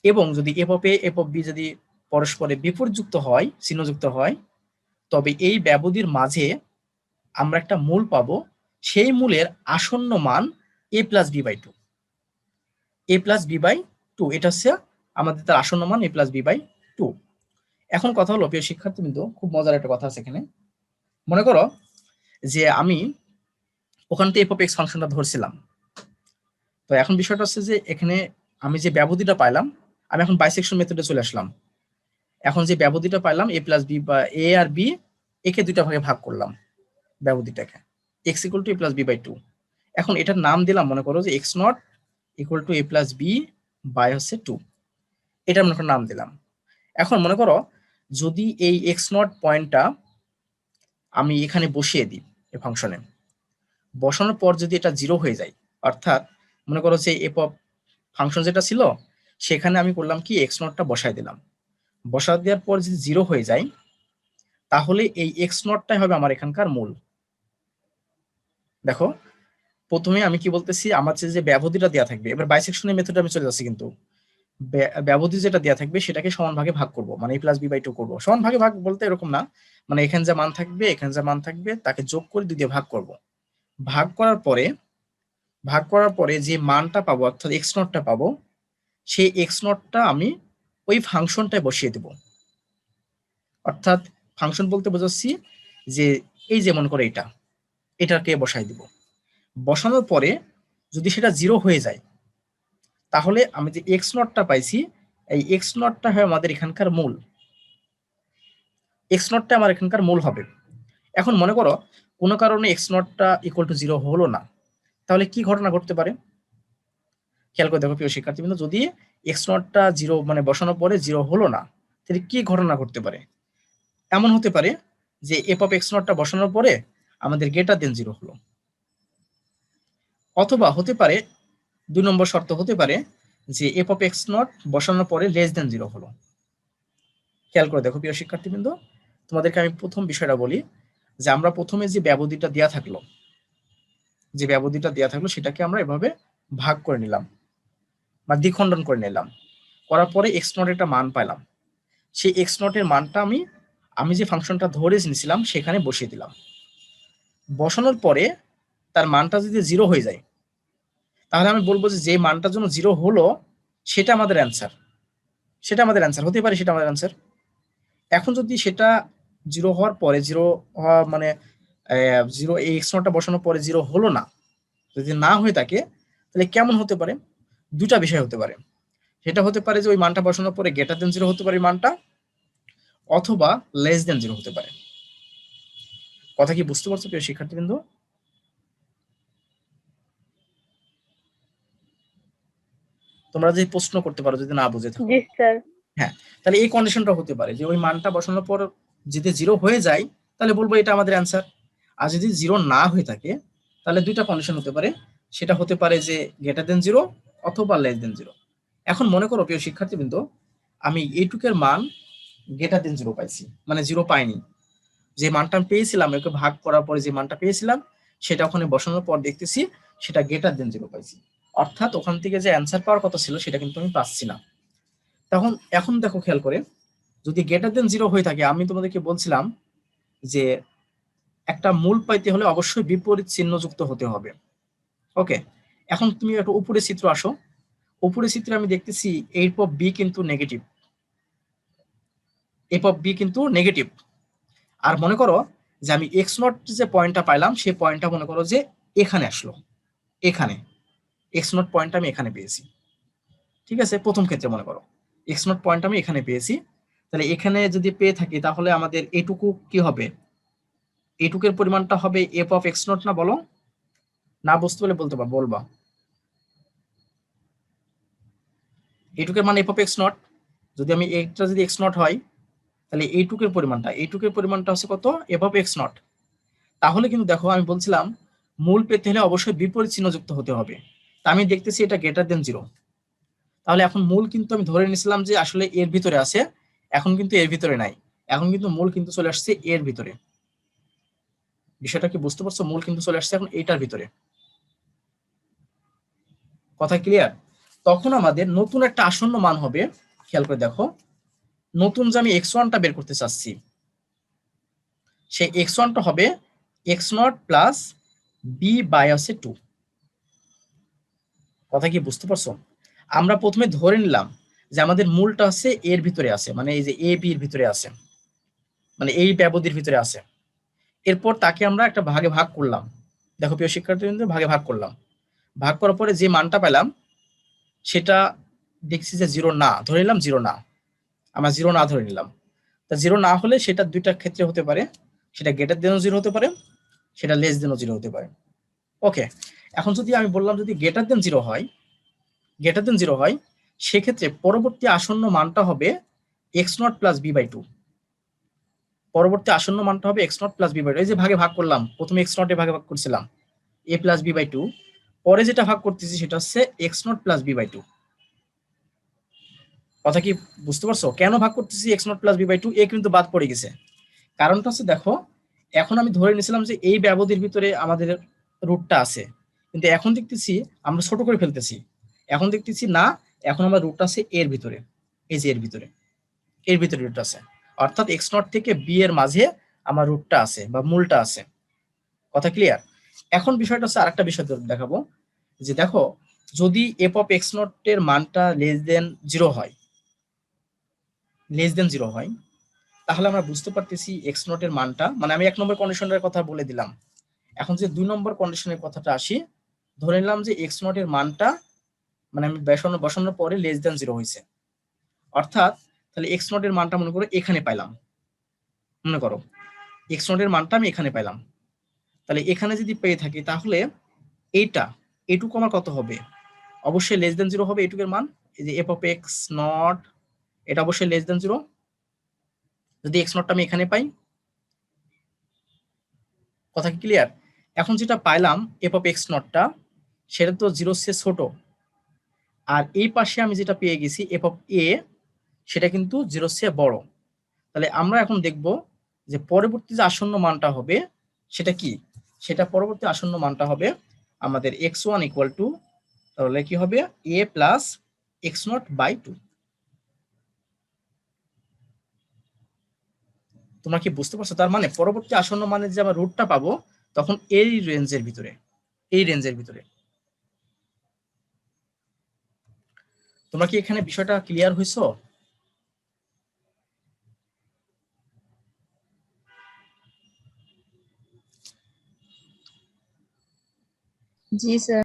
A: এবং যদি f of a f of b যদি পরস্পরে বিপরীতযুক্ত হয়, চিহ্নযুক্ত হয়, তবে এই ব্যবধির মাঝে আমরা একটা মূল পাবো, সেই মূলের আসন্ন মান A plus B by two. A plus B by two, এটা হচ্ছে আমাদের তার আসন্ন মান A plus B by two. এখন কথা হলো প্রিয় শিক্ষার্থীবৃন্দ, খুব মজার একটা কথা আছে এখানে। মনে করো যে আমি ওখান থেকে এফ অফ এক্স ফাংশনটা ধরছিলাম, তো এখন বিষয়টা হচ্ছে যে এখানে আমি যে ব্যবধিটা পাইলাম, আমি এখন বাইসেকশন মেথডে চলে আসলাম। এখন যে ব্যবধিটা পাইলাম এ প্লাস বি, বা এ আর বি, একে দুইটা ভাগে ভাগ করলাম ব্যবধিটাকে, X equal to A plus B by two. এখন এটার নাম দিলাম, মনে করো যে X not equal to A plus B by হচ্ছে টু, এটার মনে করো নাম দিলাম। এখন মনে করো যদি এই এক্স নট পয়েন্টটা আমি এখানে বসিয়ে দিই এই ফাংশনে, বসানোর পর যদি এটা জিরো হয়ে যায়, অর্থাৎ মনে করো যে এফ অফ ফাংশন যেটা ছিল সেখানে আমি করলাম কি এক্স নটটা বসাই দিলাম, বসা দেওয়ার পর যদি জিরো হয়ে যায়, তাহলে এই এক্স নটটাই হবে আমার এখানকার মূল। দেখো প্রথমে আমি কি বলতেছি, আমার যে ব্যবধিটা দেওয়া থাকবে, এবার বাইসেকশনের মেথডে আমি চলে যাচ্ছি, কিন্তু ব্যবধি যেটা দেওয়া থাকবে সেটাকে সমান ভাগে ভাগ করবো, মানে এ প্লাস বি বাই টু করবো। সমান ভাগে ভাগ বলতে এরকম না, মানে এখানে যে মান থাকবে, এখানে যে মান থাকবে, তাকে যোগ করে দুই দিয়ে ভাগ করব। ভাগ করার পরে যে মানটা পাবো, অর্থাৎ এক্স নটটা পাবো, সেই এক্স নটটা আমি ওই ফাংশনটায় বসিয়ে দেব। অর্থাৎ ফাংশন বলতে বোঝাচ্ছি যে এই যেমন করে এটাকে বসাই দিব। বসানোর পরে যদি সেটা জিরো হয়ে যায়, তাহলে আমি যে এক্স নটটা পাইছি, এই এক্স নটটা হয় আমাদের এখানকার মূল, এক্স নটটা আমার এখানকার মূল হবে। এখন মনে করো কোনো কারণে এক্স নটটা ইকুয়াল টু জিরো হলো না, তাহলে কি ঘটনা ঘটতে পারে খেয়াল করে দেখো প্রিয় শিক্ষার্থীবৃন্দ, যদি এক্স নটটা জিরো মানে বসানোর পরে জিরো হলো না, তাহলে কি ঘটনা ঘটতে পারে? এমন হতে পারে যে এফ অফ এক্স নটটা বসানোর পরে আমাদের গ্রেটার দেন জিরো হলো, অথবা হতে পারে 2 নম্বর শর্ত হতে পারে যে এফ অফ এক্স নট বসানোর পরে লেস দেন জিরো হলো। খেয়াল করে দেখো প্রিয় শিক্ষার্থীবৃন্দ, তোমাদেরকে আমি প্রথম বিষয়টা বলি, যে আমরা প্রথমে যে ব্যবধিটা দেওয়া থাকলো, সেটাকে আমরা এভাবে ভাগ করে নিলাম বা দ্বিখণ্ডন করে নিলাম, করার পরে এক্স নট একটা মান পাইলাম, সেই এক্স নটের মানটা আমি যে ফাংশনটা ধরে নিয়েছিলাম সেখানে বসিয়ে দিলাম। বসানোর পরে তার মানটা যদি জিরো হয়ে যায়, তাহলে আমি বলবো যে মানটার জন্য জিরো হলো সেটা আমাদের অ্যান্সার, হতে পারে, সেটা আমাদের অ্যান্সার। এখন যদি সেটা জিরো হওয়ার পরে, জিরো হওয়া মানে জিরো, এই এক্স নটটা বসানোর পরে জিরো হলো না, যদি না হয়ে থাকে, তাহলে কেমন হতে পারে? দুটা বিষয় হতে পারে। সেটা হতে পারে যে ওই মানটা বসানোর পরে গ্রেটার দেন জিরো হতে পারে মানটা, অথবা লেস দেন জিরো হতে পারে। কথা কি বুঝতে পারছো প্রিয় শিক্ষার্থীবৃন্দ? তোমরা যদি প্রশ্ন করতে পারো যদি না বুঝে থাকো।
C: জি স্যার।
A: হ্যাঁ, তাহলে এই কন্ডিশনটা হতে পারে যে ওই মানটা বসানোর পর যদি জিরো হয়ে যায়, তাহলে বলবো এটা আমাদের অ্যান্সার। আর যদি জিরো না হয়ে থাকে, তাহলে দুইটা কন্ডিশন হতে পারে, সেটা হতে পারে যে গ্রেটার দেন জিরো অথবা লেস দেন জিরো। এখন মনে করো প্রিয় শিক্ষার্থীবৃন্দ, আমি এইটুকের মান গ্রেটার দেন জিরো পাইছি, মানে জিরো পাইনি, যে মানটা পেয়েছিলাম ওকে ভাগ করার পরে যে মানটা পেয়েছিলাম সেটা ওখানে বসানোর পর দেখতেছি সেটা গ্রেটার দেন জিরো পাইছি, অর্থাৎ ওখান থেকে যে অ্যান্সার পাওয়ার কথা ছিল সেটা কিন্তু আমি পাচ্ছি না। তখন এখন দেখো খেয়াল করে, যদি গ্রেটার দেন জিরো হয়ে থাকে, আমি তোমাদেরকে বলছিলাম যে একটা মূল পাইতে হলে অবশ্যই বিপরীত চিহ্নযুক্ত হতে হবে। ওকে, এখন তুমি একটু উপরে চিত্র আসো। উপরে চিত্রে আমি দেখতেছি এফ অফ বি কিন্তু নেগেটিভ, আর মনে করো যে আমি এক্স নট যে পয়েন্টটা পাইলাম সেই পয়েন্টটা মনে করো যে এখানে আসলো, এখানে এক্স নট পয়েন্ট আমি এখানে পেয়েছি। ঠিক আছে, প্রথম ক্ষেত্রে মনে করো এক্স নট পয়েন্ট আমি এখানে পেয়েছি, তাহলে এখানে যদি পেয়ে থাকি তাহলে আমাদের এটুকু কি হবে? এটুকের পরিমাণটা হবে এফ অফ এক্স নট না? বলো, না বুঝতে পারলে বলতে বলবা। এটুকের মানে এফ অফ এক্স নট, যদি আমি এইটা যদি এক্স নট হয়, তাহলে এইটুকের পরিমাণটা হচ্ছে কত, এফ অফ এক্স নট। তাহলে কিন্তু দেখো আমি বলছিলাম মূল পেতে হলে অবশ্যই বিপরীত চিহ্ন যুক্ত হতে হবে। তা আমি দেখতেছি এটা গ্রেটার দেন 0। তাহলে এখন মূল কিন্তু আমি ধরে নিয়েছিলাম যে আসলে এর ভিতরে আছে, এখন কিন্তু এর ভিতরে নাই, এখন কিন্তু মূল কিন্তু চলে আসছে এর ভিতরে। বিষয়টা কি বুঝতে পারছো? মূল কিন্তু চলে আসছে এখন এইটার ভিতরে। কথা ক্লিয়ার? তখন আমাদের নতুন একটা আসন্ন মান হবে, খেয়াল করে দেখো, নতুন যে আমি এক্স ওয়ানটা বের করতে চাচ্ছি, সেই এক্স ওয়ানটা হবে x nought plus B by আছে 2। কথা কি বুঝতে পারছো? আমরা প্রথমে ধরে নিলাম যে আমাদের মূলটা আছে এর ভিতরে আছে, মানে এই যে এ বি এর ভিতরে আছে, মানে এই ব্যবধির ভিতরে আছে। এরপর তাকে আমরা একটা ভাগে ভাগ করলাম। দেখো প্রিয় শিক্ষার্থীবৃন্দ, ভাগে ভাগ করলাম, ভাগ করার পরে যে মানটা পেলাম সেটা দেখছি যে 0 না, ধরে নিলাম 0 না, আমরা 0 না ধরে নিলাম। তা 0 না হলে সেটা দুইটা ক্ষেত্রে হতে পারে, সেটা গ্রেটার দেনও 0 হতে পারে, সেটা লেস দেনও 0 হতে পারে। ওকে, এখন যদি আমি বললাম যদি গ্রেটার দেন 0 হয়, সেক্ষেত্রে পরবর্তী আসন্ন মানটা হবে x nought plus B by 2। পরবর্তী আসন্ন মানটা হবে x nought plus B by 2। এই যে ভাগে ভাগ করলাম, প্রথমে এক্স নট এ ভাগে ভাগ করছিলাম এ প্লাস বি বাই 2, পরে যেটা ভাগ করতেছি সেটা হচ্ছে x nought plus B by 2। কথা কি বুঝতে পারছো? কেন ভাগ করতেছি x nought plus B by 2? A কিন্তু বাদ পড়ে গেছে। কারণটা হচ্ছে দেখো, এখন আমি ধরে নিয়েছিলাম যে এই ব্যবধির ভিতরে আমাদের রুটটা আছে, কিন্তু এখন দেখতেছি আমরা ছোট করে ফেলতেছি। এখন দেখতেছি না, এখন আমার রুটটা আছে এর ভিতরে, এই যে এর ভিতরে রুট আছে, অর্থাৎ এক্স নট থেকে বি এর মাঝে আমার রুটটা আছে বা মূলটা আছে। কথা ক্লিয়ার? এখন বিষয়টা হচ্ছে আরেকটা বিষয় দেখাবো, যে দেখো যদি এফ অফ এক্স নট এর মানটা লেস দেন জিরো হয়, তাহলে আমরা বুঝতে পারতেছি এক্স নট এর মানটা, মানে আমি 1 নম্বর কন্ডিশনের কথা বলে দিলাম। এখন যে 2 নম্বর কন্ডিশনের কথাটা আসি, ধরে নিলাম যে এক্স নট এর মানটা, মানে আমি বসানোর পরে লেস দেন 0 হয়েছে, অর্থাৎ তাহলে এক্স নট এর মানটা মনে করো এখানে পাইলাম, মনে করো এক্স নট এর মানটা আমি এখানে পাইলাম। তাহলে এখানে যদি পেয়ে থাকি, তাহলে এইটা এটুকু আমার কত হবে? অবশ্যই লেস দেন 0 হবে এটুকের মান। এই যে এফ অফ এক্স নট, এটা অবশ্যই লেস দেন 0 যদি এক্স নটটা আমি এখানে পাই। কথা কি ক্লিয়ার? এখন যেটা পাইলাম এফ অফ এক্স নটটা, সেটা তো 0 চেয়ে ছোট, আর এই পাশে আমি যেটা পেয়ে গেছি এফ অফ এ, সেটা কিন্তু 0 চেয়ে বড়। তাহলে আমরা এখন দেখব যে পরবর্তী যে আসন্ন মানটা হবে সেটা কি, সেটা পরবর্তী আসন্ন মানটা হবে আমাদের এক্স ওয়ান ইকুয়াল টু, তাহলে কি হবে এ প্লাস এক্স নট বাই 2। তোমরা কি বুঝতে পারছো? তার মানে পরবর্তী আসন্ন মানে যে আমরা রুটটা পাবো তখন এই রেঞ্জের ভিতরে, এই রেঞ্জের ভিতরে। তোমরা কি এখানে বিষয়টা ক্লিয়ার হইছো?
B: জি স্যার।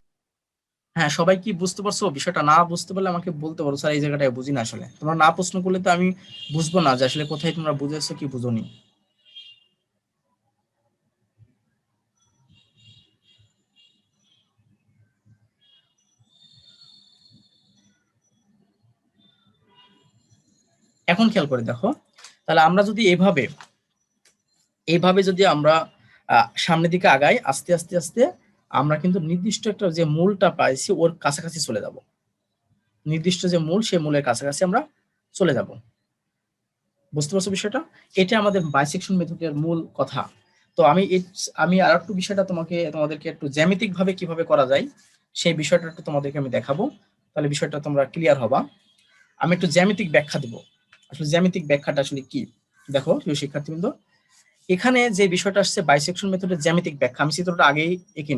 A: হ্যাঁ, সবাই কি বুঝতে পারছো? বিষয়টা না বুঝতে পারলে আমাকে বলতে পারো, স্যার এই জায়গাটায় বুঝি না। আসলে তোমরা না প্রশ্ন করলে তো আমি বুঝবো না যে আসলে কোথায় তোমরা বুঝেছো কি বুঝোনি। এখন খেয়াল করে দেখো, তাহলে আমরা যদি এইভাবে যদি আমরা সামনের দিকে আগাই, আস্তে আস্তে আস্তে আমরা কিন্তু নির্দিষ্ট একটা যে মূলটা পাইছি ওর কাছাকাছি চলে যাব। নির্দিষ্ট যে মূল, সেই মূলের কাছাকাছি আমরা চলে যাব। বুঝতে পারছো বিষয়টা? এটা আমাদের বাইসেকশন মেথডের মূল কথা। তো আমি আর একটু বিষয়টা তোমাদেরকে একটু জ্যামিতিক ভাবে কিভাবে করা যায় সেই বিষয়টা একটু তোমাদেরকে আমি দেখাবো, তাহলে বিষয়টা তোমরা ক্লিয়ার হবা। আমি একটু জ্যামিতিক ব্যাখ্যা দিব। আসলে জ্যামিতিক ব্যাখ্যাটা আসলে কি, দেখো প্রিয় শিক্ষার্থীবৃন্দ, এখানে যে বিষয়টা আসছে বাইসেকশন মেথডের জ্যামিতিক ব্যাখ্যা, আমি চিত্রটা আগেই এঁকে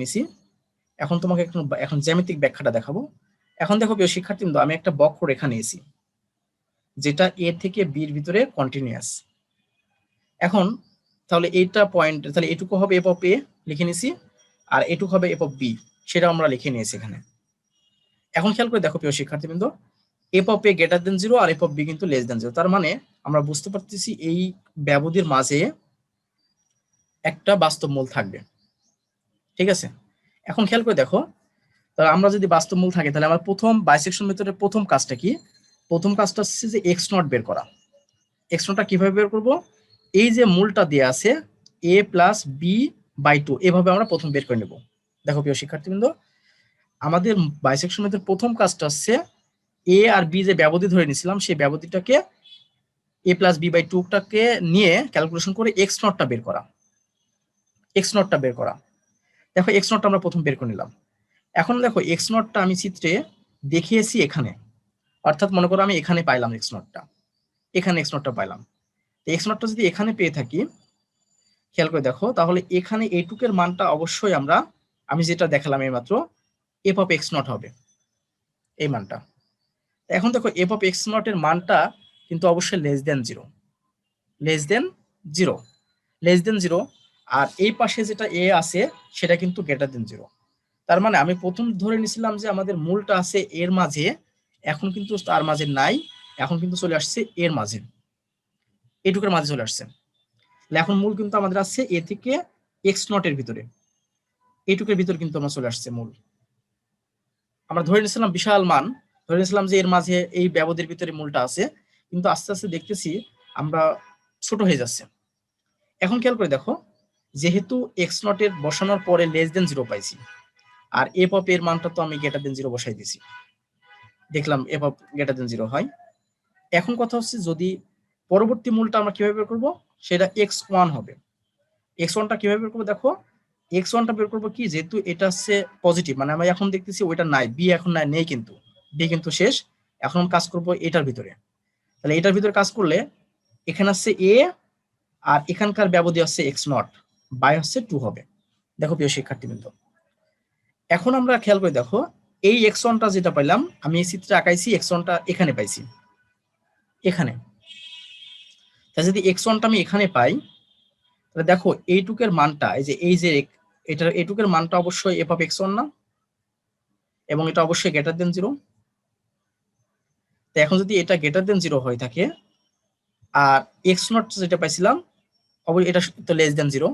A: নিছি, এখন তোমাকে এখন জ্যামিতিক ব্যাখ্যাটা দেখাবো। এখন দেখো প্রিয় শিক্ষার্থীবৃন্দ, আমি একটা বক্ররেখা নিয়েছি যেটা এ থেকে বির ভিতরে কন্টিনিউয়াস। এখন তাহলে এইটা পয়েন্ট, তাহলে এটুকু হবে এফ অফ এ লিখে নিছি, আর এটুকু হবে এফ অফ বি, সেটা আমরা লিখে নিয়েছি এখানে। এখন খেয়াল করে দেখো প্রিয় শিক্ষার্থীবৃন্দ, f of A greater than 0 আর এফ অফ বি কিন্তু লেস দেন 0, তার মানে আমরা বুঝতে পারতেছি এই ব্যবধির মাঝে একটা বাস্তব মূল থাকবে। ঠিক আছে? এখন খেয়াল করে দেখো, তাহলে আমরা যদি বাস্তব মূল থাকে তাহলে আমার প্রথম বাইসেকশন মেথডের প্রথম কাজটা কি? প্রথম কাজটা হচ্ছে যে এক্স নট বের করা। এক্স নটটা কিভাবে বের করব? এই যে মূলটা দেওয়া আছে a প্লাস বি বাই 2, এভাবে আমরা প্রথম বের করে নেব। দেখো প্রিয় শিক্ষার্থীবৃন্দ, আমাদের বাইসেকশন মেথডের প্রথম কাজটা হচ্ছে এ আর বি যে ব্যবধি ধরে নিয়েছিলাম সেই ব্যবধিটাকে a প্লাস বি বাই 2টাকে নিয়ে ক্যালকুলেশন করে এক্স নটটা বের করা। এক্স নটটা বের করা, দেখো এক্স নটটা আমরা প্রথম বের করে নিলাম। এখন দেখো এক্স নটটা আমি চিত্রে দেখিয়েছি এখানে, অর্থাৎ মনে করো আমি এখানে পাইলাম এক্স নটটা, এখানে এক্স নটটা পাইলাম। এক্স নটটা যদি এখানে পেয়ে থাকি, খেয়াল করে দেখো, তাহলে এখানে এইটুকের মানটা অবশ্যই আমি যেটা দেখালাম এইমাত্র এফ অফ এক্স নট হবে এই মানটা। এখন দেখো এফ অফ এক্স নট এর মানটা কিন্তু অবশ্যই less than zero, less than zero, less than zero. আর এই পাশে যেটা এ আছে সেটা কিন্তু গ্রেটার দেন জিরো। তার মানে আমি প্রথম ধরে নিছিলাম যে আমাদের মূলটা আছে এর মাঝে, এখন কিন্তু তার মাঝে নাই, এখন কিন্তু চলে আসছে এর মাঝে, এটুকের মাঝে চলে আসছে। এখন মূল কিন্তু আমাদের আছে এ থেকে এক্স নট এর ভিতরে, এইটুকের ভিতরে কিন্তু আমরা চলে আসছে মূল। আমরা ধরে নিয়েছিলাম বিশাল মান, ধরে নিয়েছিলাম যে এর মাঝে এই ব্যবধির ভিতরে মূলটা আছে, কিন্তু আস্তে আস্তে দেখতেছি আমরা ছোট হয়ে যাচ্ছে। এখন খেয়াল করে দেখো, যেহেতু এক্স নট এর বসানোর পরে লেস দেন জিরো পাইছি, আর এফ অফ এর মানটা তো আমি গ্রেটার দেন জিরো বসাই দিছি, দেখলাম F of greater than zero হয়। এখন কথা হচ্ছে যদি পরবর্তী মূলটা আমরা কিভাবে বের করবো, সেটা এক্স ওয়ান হবে। এক্স ওয়ানটা কিভাবে বের করবো, দেখো এক্স ওয়ানটা বের করবো কি, যেহেতু এটা হচ্ছে পজিটিভ, মানে আমি এখন দেখতেছি ওইটা নাই, বি এখন নাই, নেই কিন্তু, বি কিন্তু শেষ। এখন কাজ করবো এটার ভিতরে, তাহলে এটার ভিতরে কাজ করলে এখানে হচ্ছে এ, আর এখানকার ব্যবধি হচ্ছে এক্স নট, বাই হচ্ছে 2 হবে। দেখো প্রিয় শিক্ষার্থীবৃন্দ, এখন আমরা খেয়াল করে দেখো, এই এক্স ওয়ানটা যেটা পাইলাম, আমি এই চিত্রে আঁকাইছি এক্স ওয়ানটা এখানে পাইছি, এখানে। তাই যদি এক্স ওয়ানটা আমি এখানে পাই, তাহলে দেখো এইটুকের মানটা, এই যে এটার এইটুকের মানটা অবশ্যই এফ অফ এক্স ওয়ান না, এবং এটা অবশ্যই গ্রেটার দেন জিরো। তো এখন যদি এটা গ্রেটার দেন জিরো হয়ে থাকে, আর এক্স নট যেটা পাইছিলাম অবশ্যই এটা তো লেস দেন জিরো,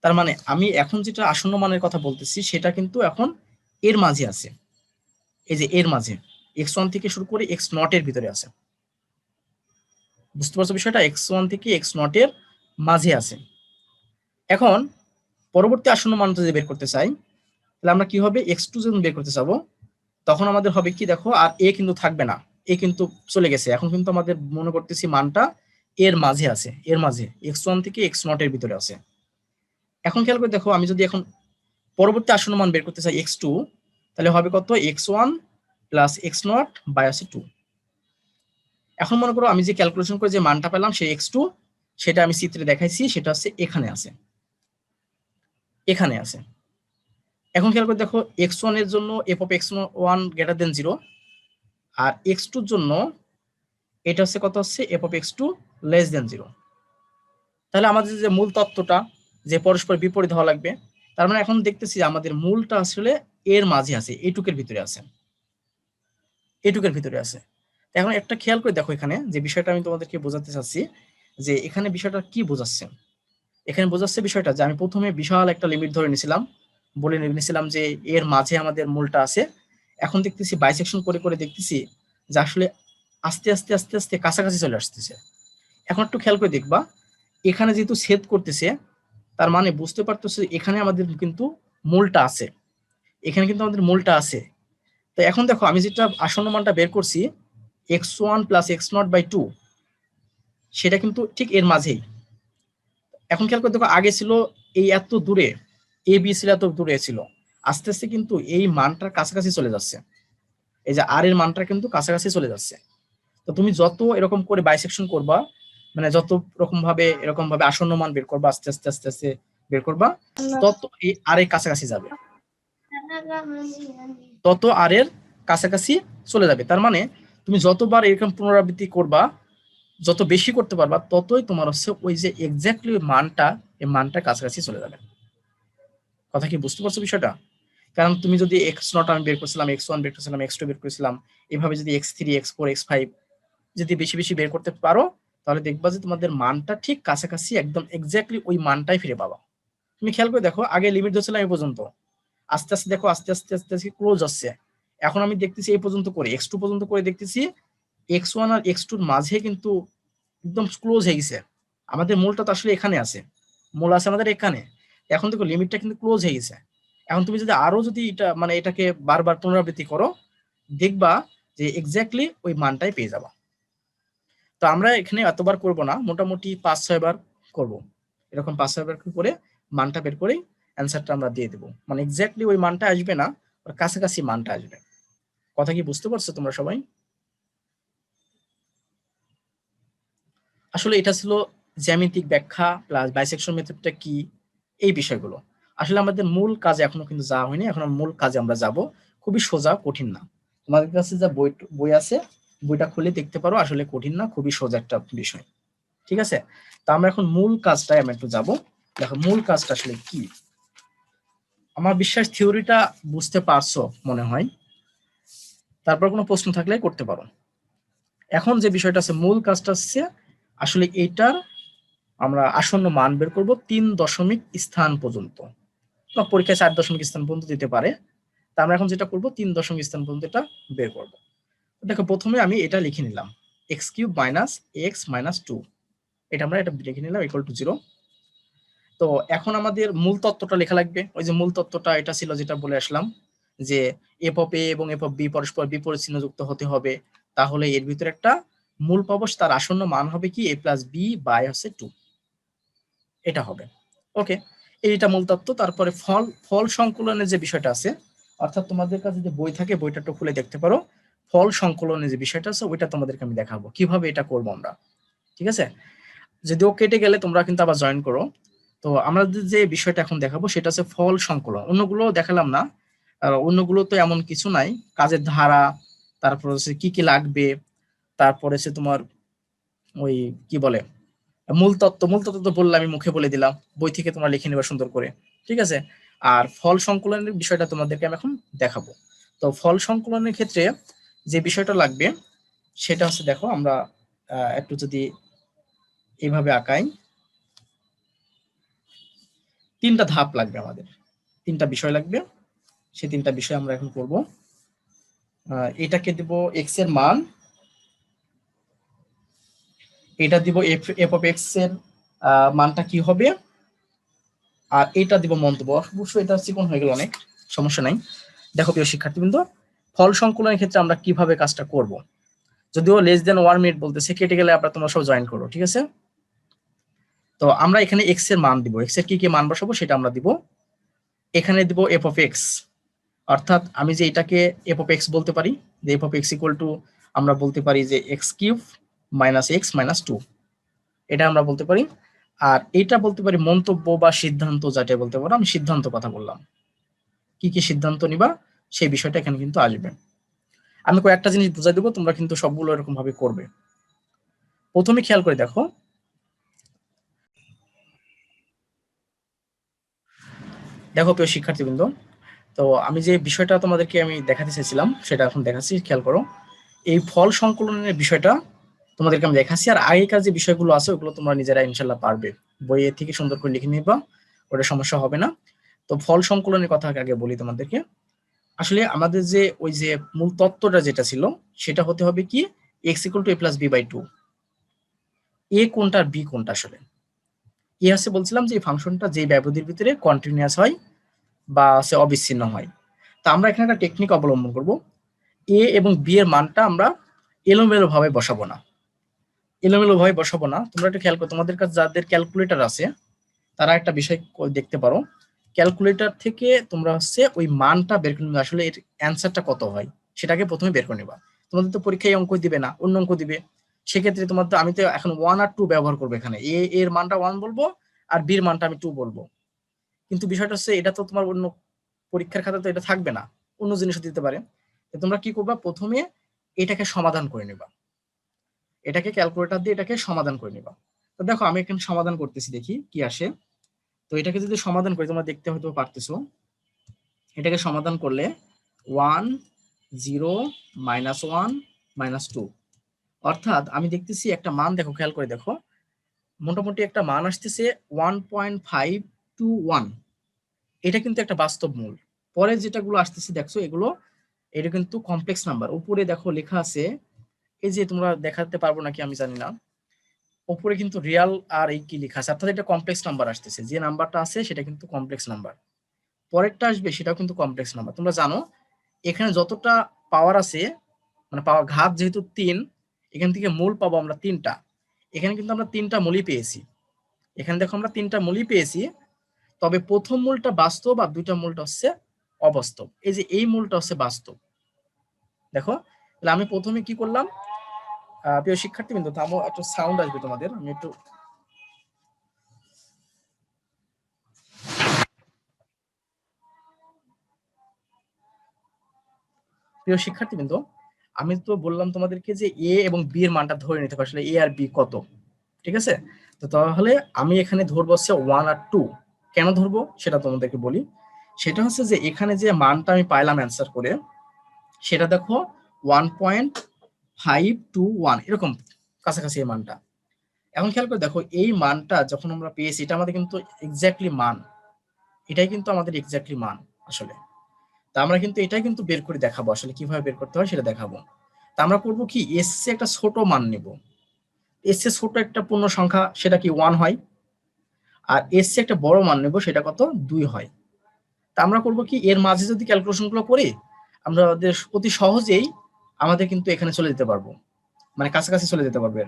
A: তার মানে আমি এখন যেটা আসন্ন মানের কথা বলতেছি সেটা কিন্তু এখন এর মাঝে আছে, এই যে এর মাঝে এক্স ওয়ান থেকে শুরু করে এক্স নট এর ভিতরে আছে। বুঝতে পারছো বিষয়টা, এক্স ওয়ান থেকে এক্স নট এর মাঝে আছে। এখন পরবর্তী আসন্ন মান যদি বের করতে চাই, তাহলে আমরা কি হবে, এক্স টু যখন বের করতে চাবো, তখন আমাদের হবে কি, দেখো আর এ কিন্তু থাকবে না, এ কিন্তু চলে গেছে। এখন কিন্তু আমাদের মনে করতেছি মানটা এর মাঝে আছে, এর মাঝে এক্স ওয়ান থেকে এক্স নট এর ভিতরে আছে। এখন খেয়াল করে দেখো, আমি যদি এখন পরবর্তী আসন্ন মান বের করতে চাই এক্স টু, তাহলে হবে কত, x one plus x nought by আছে 2। এখন মনে করো আমি যে ক্যালকুলেশন করে যে মানটা পেলাম সেই এক্স টু, সেটা আমি চিত্রে দেখাইছি, সেটা হচ্ছে এখানে আছে, এখানে আছে। এখন খেয়াল করে দেখো, এক্স ওয়ান এর জন্য F of X one greater than zero, আর এক্স টুর জন্য এটা হচ্ছে কত, হচ্ছে F of X two less than zero. তাহলে আমাদের যে মূল তত্ত্বটা যে পরস্পর বিপরীত হওয়া লাগবে, তার মানে এখন দেখতেছি আমাদের মূলটা আসলে এর মাঝে আছে, এইটুকের ভিতরে আছে, এইটুকের ভিতরে আছে। এখন একটা খেয়াল করে দেখো, এখানে যে বিষয়টা আমি তোমাদেরকে বোঝাতে চাচ্ছি, যে এখানে বিষয়টা কি বোঝাচ্ছে, এখানে বোঝাচ্ছে বিষয়টা যে আমি প্রথমে বিশাল একটা লিমিট ধরে নিয়েছিলাম, বলে নিয়েছিলাম যে এর মাঝে আমাদের মূলটা আছে। এখন দেখতেছি বাইসেকশন করে করে দেখতেছি যে আসলে আস্তে আস্তে আস্তে আস্তে কাছাকাছি চলে আসতেছে। এখন একটু খেয়াল করে দেখবা, এখানে যেহেতু ছেদ করতেছে, তার মানে বুঝতে পারতেছে এখানে আমাদের কিন্তু মূলটা আছে, এখানে কিন্তু আমাদের মূলটা আছে। তো এখন দেখো আমি যেটা আসন্ন মানটা বের করছি, x one plus x nought by 2, সেটা কিন্তু ঠিক এর মাঝেই। এখন খেয়াল করে দেখো, আগে ছিল এই এত দূরে, এ বি ছিল এত দূরে ছিল, আস্তে আস্তে কিন্তু এই মানটার কাছাকাছি চলে যাচ্ছে, এই যে আর এর মানটা কিন্তু কাছাকাছি চলে যাচ্ছে। তো তুমি যত এরকম করে বাইসেকশন করবা, মানে যত এরকম ভাবে আসন্ন মান বের করবা, আস্তে আস্তে আস্তে আস্তে বের করবা, তত এই আর এর কাছাকাছি যাবে, তত আর এর কাছাকাছি চলে যাবে। তার মানে তুমি যতবার এরকম পুনরাবৃত্তি করবা, যত বেশি করতে পারবা, ততই তোমার হচ্ছে ওই যে এক্স্যাক্টলি মানটা, এই মানটা কাছাকাছি চলে যাবে। কথা কি বুঝতে পারছো বিষয়টা? কারণ তুমি যদি এক্স নট আমি বের করছিলাম, এক্স ওয়ান বের করছিলাম, এক্স টু বের করেছিলাম, এভাবে যদি x three, x four, x five যদি বেশি বেশি বের করতে পারো, তাহলে দেখবা যে তোমাদের মানটা ঠিক কাছাকাছি একদম এক্স্যাক্টলি ওই মানটাই ফিরে পাবা। তুমি খেয়াল করে দেখো, আগে লিমিট ধরছিলাম এই পর্যন্ত, আস্তে আস্তে দেখো আস্তে আস্তে আস্তে আস্তে ক্লোজ আসছে। এখন আমি দেখতেছি এই পর্যন্ত করে x2 পর্যন্ত করে দেখতেছি x1 আর x2 মাঝে কিন্তু একদম ক্লোজ হয়ে গেছে। আমাদের মূলটা তো আসলে এখানে আছে, মূল আছে আমাদের এখানে। এখন দেখো লিমিটটা কিন্তু ক্লোজ হয়ে গেছে। এখন তুমি যদি আরো যদি এটা মানে এটাকে বারবার পুনরাবৃত্তি করো, দেখবা যে এক্স্যাক্টলি ওই মানটাই পেয়ে যাবা। তো আমরা এখানে এতবার করব না, মোটামুটি 5-6 বার করব। এরকম 5-6 বার করে মানটা বের করে অ্যান্সারটা আমরা দিয়ে দেবো। মানে এক্স্যাক্টলি ওই মানটা আসবে না, ওর কাছাকাছি মানটা আসবে। কথা কি বুঝতে পারছো তোমরা সবাই? আসলে এটা ছিল জ্যামিতিক ব্যাখ্যা প্লাস বাইসেকশন মেথডটা কি, এই বিষয়গুলো। আসলে আমাদের মূল কাজে এখনো কিন্তু যাওয়া হয়নি, এখন মূল কাজে আমরা যাব। খুবই সোজা, কঠিন না। তোমাদের কাছে যা বই বই আছে, বইটা খুলে দেখতে পারো, আসলে কঠিন না, খুবই সোজা একটা বিষয়। ঠিক আছে, তো আমরা এখন মূল কাজটাই আমরা একটু যাব। দেখো মূল কাজটা আসলে কি। আমার বিশ্বাস থিওরিটা বুঝতে পারছো মনে হয়। তারপর কোনো প্রশ্ন থাকলে করতে পারো। এখন যে বিষয়টা আছে, মূল কাজটা হচ্ছে আসলে এইটার আমরা আসন্ন মান বের করব 3 দশমিক স্থান পর্যন্ত, বা পরীক্ষায় 4 দশমিক স্থান পর্যন্ত দিতে পারে। তা আমরা এখন যেটা করব 3 দশমিক স্থান পর্যন্ত এটা বের করব। দেখো প্রথমে আমি এটা লিখে নিলাম x³ মাইনাস x মাইনাস 2, এটা আমরা এটা লিখে নিলাম ইকুয়াল টু 0। তো এখন আমাদের মূল তত্ত্বটা লেখা লাগবে। ওই যে মূল তত্ত্বটা এটা ছিল যেটা বলে আসলাম, যে এফ অফ এ এবং এফ অফ বি পরস্পর বিপরীত চিহ্নযুক্ত হতে হবে, তাহলে এর ভিতরে একটা মূল পাবো, তার আসন্ন মান হবে কি a প্লাস বি বাই হচ্ছে 2, এটা হবে। ওকে, এইটা মূল তত্ত্ব। তারপরে ফল ফল সংকলনের যে বিষয়টা আছে, অর্থাৎ তোমাদের কাছে যে বই থাকে বইটা একটু খুলে দেখতে পারো, ফল সংকলনের যে বিষয়টা আছে ওইটা তোমাদেরকে আমি দেখাবো কিভাবে এটা করবো আমরা। ঠিক আছে, যদিও কেটে গেলে তোমরা কিন্তু আবার জয়েন করো। তো আমরা যে বিষয়টা এখন দেখাবো সেটা হচ্ছে ফল সংকলন। অন্যগুলো দেখালাম না, আর অন্যগুলো তো এমন কিছু নাই, কাজের ধারা, তারপর হচ্ছে কি কি লাগবে, তারপরে হচ্ছে তোমার ওই কি বলে মূল তত্ত্ব। মূল তত্ত্ব তো বললাম, আমি মুখে বলে দিলাম, বই থেকে তোমরা লিখে নেবা সুন্দর করে। ঠিক আছে, আর ফল সংকলনের বিষয়টা তোমাদেরকে আমি এখন দেখাবো। তো ফল সংকলনের ক্ষেত্রে যে বিষয়টা লাগবে সেটা হচ্ছে, দেখো আমরা একটু যদি এইভাবে আঁকাই, 3টা ধাপ লাগবে আমাদের, 3টা বিষয় লাগবে। সেই 3টা বিষয় আমরা এখন করব। এটাকে দিব এক্স এর মান, এটা দিব এফ এফ অফ এক্স এর মানটা কি হবে, আর এটা দিব মন্তব্য। অবশ্যই এটা চিকন হয়ে গেল অনেক, সমস্যা নাই। দেখো প্রিয় শিক্ষার্থীবৃন্দ, ফল সংকলনের ক্ষেত্রে আমরা কিভাবে কাজটা করব। যদিও লেস দেন 1 মিনিট বলতেছে, কেটে গেলে আপনারা তোমরা সব জয়েন করো। ঠিক আছে, তো আমরা এখানে এক্স এর মান দিব, এক্স এর কি কি মান বসাবো সেটা আমরা দিব। এখানে দিব এফ অফ এক্স, অর্থাৎ আমি যে এটাকে এফ অফ এক্স বলতে পারি, যে f of x equal two আমরা বলতে পারি যে x³ মাইনাস এক্স মাইনাস 2, এটা আমরা বলতে পারি। আর এটা বলতে পারি মন্তব্য বা সিদ্ধান্ত, যেটা বলতে পারো। আমি সিদ্ধান্ত কথা বললাম, কি কি সিদ্ধান্ত নিবা সেই বিষয়টা এখানে কিন্তু আসবে। আমি কয়েকটা জিনিস বুঝাই দেবো, তোমরা কিন্তু সবগুলো এরকম ভাবে করবে। প্রথমে খেয়াল করে দেখো, দেখো প্রিয় শিক্ষার্থীবৃন্দ, তো আমি যে বিষয়টা তোমাদেরকে আমি দেখাতে চাইছিলাম সেটা এখন দেখাচ্ছি, খেয়াল করো। এই ফল সংকলনের বিষয়টা তোমাদেরকে আমি দেখাচ্ছি, আর আগেকার যে বিষয়গুলো আছে ওগুলো তোমরা নিজেরা ইনশাল্লাহ পারবে, বইয়ে থেকে সুন্দর করে লিখে নিবা, ওটা সমস্যা হবে না। তো ফল সংকলনের কথা আগে বলি তোমাদেরকে। আসলে আমাদের যে ওই যে মূল তত্ত্বটা যেটা ছিল সেটা হতে হবে কি x equal to A plus B by 2, a কোনটা আর বি কোনটা। আসলে এ হচ্ছে বলছিলাম যে এই ফাংশনটা যে ব্যবধির ভিতরে কন্টিনিউয়াস হয় বা সে অবিচ্ছিন্ন হয়। তা আমরা এখানে একটা টেকনিক অবলম্বন করব, এ এবং বি এর মানটা আমরা এলোমেলো ভাবে বসাবো না, এলোমেলো ভাবে বসাবো না। তোমরা একটু খেয়াল করো, তোমাদের কাছে যাদের ক্যালকুলেটর আছে তারা একটা বিষয় দেখতে পারো, ক্যালকুলেটর থেকে তোমরা হচ্ছে ওই মানটা বের করে নেবে, আসলে এর অ্যান্সারটা কত হয় সেটাকে প্রথমে বের করে নেবা। তোমাদের তো পরীক্ষায় অঙ্ক দিবে না, অন্য অঙ্ক দিবে। সেক্ষেত্রে তোমার তো আমি তো এখন 1 আর 2 ব্যবহার করবো, এখানে এ এর মানটা 1 বলবো আর বির মানটা আমি 2 বলবো। কিন্তু বিষয়টা হচ্ছে এটা তো তোমার অন্য পরীক্ষার খাতা তো এটা থাকবে না, অন্য জিনিসও দিতে পারে। তোমরা কি করবা, প্রথমে এটাকে সমাধান করে নেবা, এটাকে ক্যালকুলেটর দিয়ে এটাকে সমাধান করে নিবা। তো দেখো আমি এখানে সমাধান করতেছি, দেখি কি আসে। তো এটাকে যদি সমাধান করি, তোমরা দেখতে হয়তো পারতেছো, এটাকে সমাধান করলে 1 0 -1 -2, অর্থাৎ আমি দেখতেছি একটা মান, দেখো খেয়াল করে দেখো, মোটামুটি একটা মান আসতেছে 1.521। এটা কিন্তু একটা বাস্তব মূল, পরে যেটাগুলো আসতেছে দেখছো এগুলো, এটা কিন্তু কমপ্লেক্স নাম্বার। উপরে দেখো লেখা আছে, এই যে তোমরা দেখাতে পারবো নাকি আমি জানি না, উপরে কিন্তু রিয়াল আর এই কি লেখা আছে, অর্থাৎ এটা কমপ্লেক্স নাম্বার আসতেছে। যে নাম্বারটা আছে সেটা কিন্তু কমপ্লেক্স নাম্বার, পরেরটা আসবে সেটাও কিন্তু কমপ্লেক্স নাম্বার। তোমরা জানো এখানে যতটা পাওয়ার আছে, মানে পাওয়ার ঘাত যেহেতু 3, এখান থেকে মূল পাবো আমরা 3টা। এখানে কিন্তু আমরা 3টা মূলই পেয়েছি। এখানে দেখো আমরা 3টা মূলই পেয়েছি, তবে প্রথম মূলটা বাস্তব আর 2টা মূলটা হচ্ছে অবাস্তব। এই যে এই মূলটা হচ্ছে বাস্তব। দেখো তাহলে আমি প্রথমে কি করলাম, প্রিয় শিক্ষার্থী বিন্দু থামো, একটু সাউন্ড আসবে তোমাদের, আমি একটু। প্রিয় শিক্ষার্থী বিন্দু, আমি তো বললাম তোমাদেরকে যে এ এবং বি এর মানটা ধরে নিতে হবে, আসলে এ আর বি কত। ঠিক আছে, তো তাহলে আমি এখানে ধরবো হচ্ছে 1 আর 2। কেন ধরবো সেটা তোমাদেরকে বলি। সেটা হচ্ছে যে এখানে যে মানটা আমি পাইলাম অ্যান্সার করে, সেটা দেখো 1.521 এরকম কাছাকাছি এই মানটা। এখন খেয়াল করে দেখো এই মানটা যখন আমরা পেয়েছি, এটা আমাদের কিন্তু এক্স্যাক্টলি মান, এটাই কিন্তু আমাদের এক্স্যাক্টলি মান আসলে। তা আমরা কিন্তু এটাই কিন্তু বের করে দেখাবো, আসলে কিভাবে বের করতে হয় সেটা দেখাবো। তা আমরা করবো কি, এস একটা ছোট মান নেব। এস ছোট একটা পূর্ণ সংখ্যা, সেটা কি 1 হয়। আর এস একটা বড় মান নেব, সেটা কত 2 হয়। তা আমরা করবো কি, এর মাঝে যদি ক্যালকুলেশন গুলো করি, আমরা অতি সহজেই আমাদের কিন্তু এখানে চলে যেতে পারবো, মানে কাছাকাছি চলে যেতে পারবে।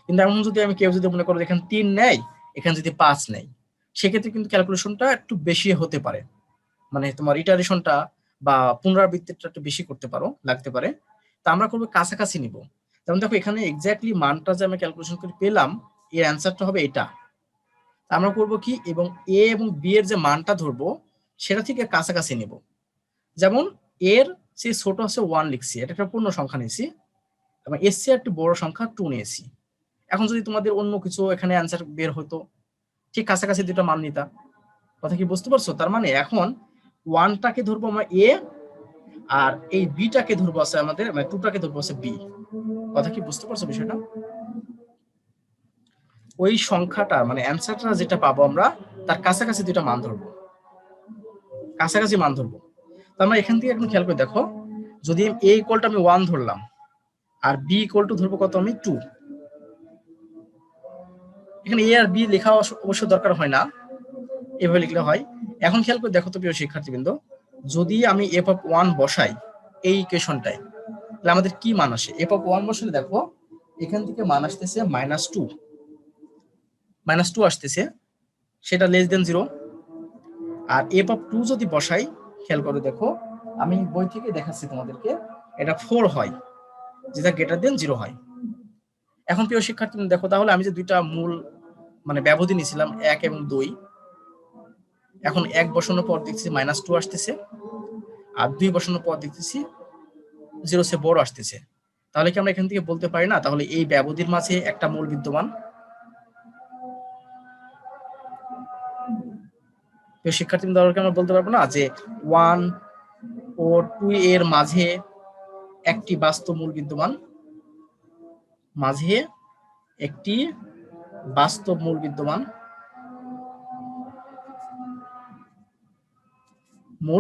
A: কিন্তু এমন যদি আমি, কেউ যদি মনে করো এখানে 3 নেয়, এখানে যদি 5 নেয়, সেক্ষেত্রে কিন্তু ক্যালকুলেশনটা একটু বেশি হতে পারে, মানে তোমার ইটারেশনটা বা পুনরাবৃত্তিটা একটু বেশি করতে পারো, লাগতে পারে। তা আমরা করবো কাছাকাছি নিব। যেমন দেখো এখানে এক্স্যাক্টলি মানটা যে আমি ক্যালকুলেশন করে পেলাম, এর অ্যান্সারটা হবে এটা। আমরা করব কি, এবং এ এবং বি এর যে মানটা ধরবো সেটা থেকে কাছাকাছি নিব। যেমন এর যে ছোট আছে 1 লিখছি, এটা একটা পূর্ণ সংখ্যা নিয়েছি, এবং এর চেয়ে একটু বড় সংখ্যা 2 নিয়েছি। এখন যদি তোমাদের অন্য কিছু এখানে অ্যান্সার বের হতো, ঠিক কাছাকাছি দুটো মান নিতা। কথা কি বুঝতে পারছো? তার মানে এখন 1টাকে ধরবো আমরা এ, আর এই বিটাকে ধরবো আছে আমাদের, মানে 2টাকে ধরবো আছে বি। কথা কি বুঝতে পারছো বিষয়টা? ওই সংখ্যাটা মানে অ্যান্সারটা যেটা পাবো আমরা, তার কাছাকাছি দুটো মান ধরবো, কাছাকাছি মান ধরবো। তো আমরা এখান থেকে এখন খেয়াল করে দেখো, যদি এ ইকুয়ালটা আমি 1 ধরলাম, আর বি ইকুয়াল টু ধরবো কত আমি 2। এখানে এ আর বি লেখা অবশ্য দরকার হয় না, এভাবে লিখলে হয়। এখন খেয়াল করে দেখো তো প্রিয় শিক্ষার্থীবৃন্দ, যদি আমি এফ অফ 1 বসাই এই ইকুয়েশনটায়, তাহলে আমাদের কি মান আসে? এফ অফ 1 বসালে দেখো এখান থেকে মান আসতেছে -2 আসতেছে, সেটা লেস দেন 0। আর এফ অফ 2 যদি বসাই, খেয়াল করে দেখো, আমি বই থেকে দেখাচ্ছি তোমাদেরকে, এটা 4 হয়, যেটা গ্রেটার দেন 0 হয়। এখন প্রিয় শিক্ষার্থী দেখো, তাহলে আমি যে দুইটা মূল মানে ব্যবধি নিয়েছিলাম 1 এবং 2, এখন 1 বসানোর পর দেখছি -2 আসতেছে, আর 2 বসানোর পর দেখতেছি 0 সে বড় আসতেছে। তাহলে কি আমরা এখান থেকে বলতে পারি না তাহলে এই ব্যবধির মাঝে একটা মূল বিদ্যমান? শিক্ষার্থীদের আমরা বলতে পারবো না যে 1 ও 2 এর মাঝে একটি বাস্তব মূল বিদ্যমান, মাঝে একটি বাস্তব মূল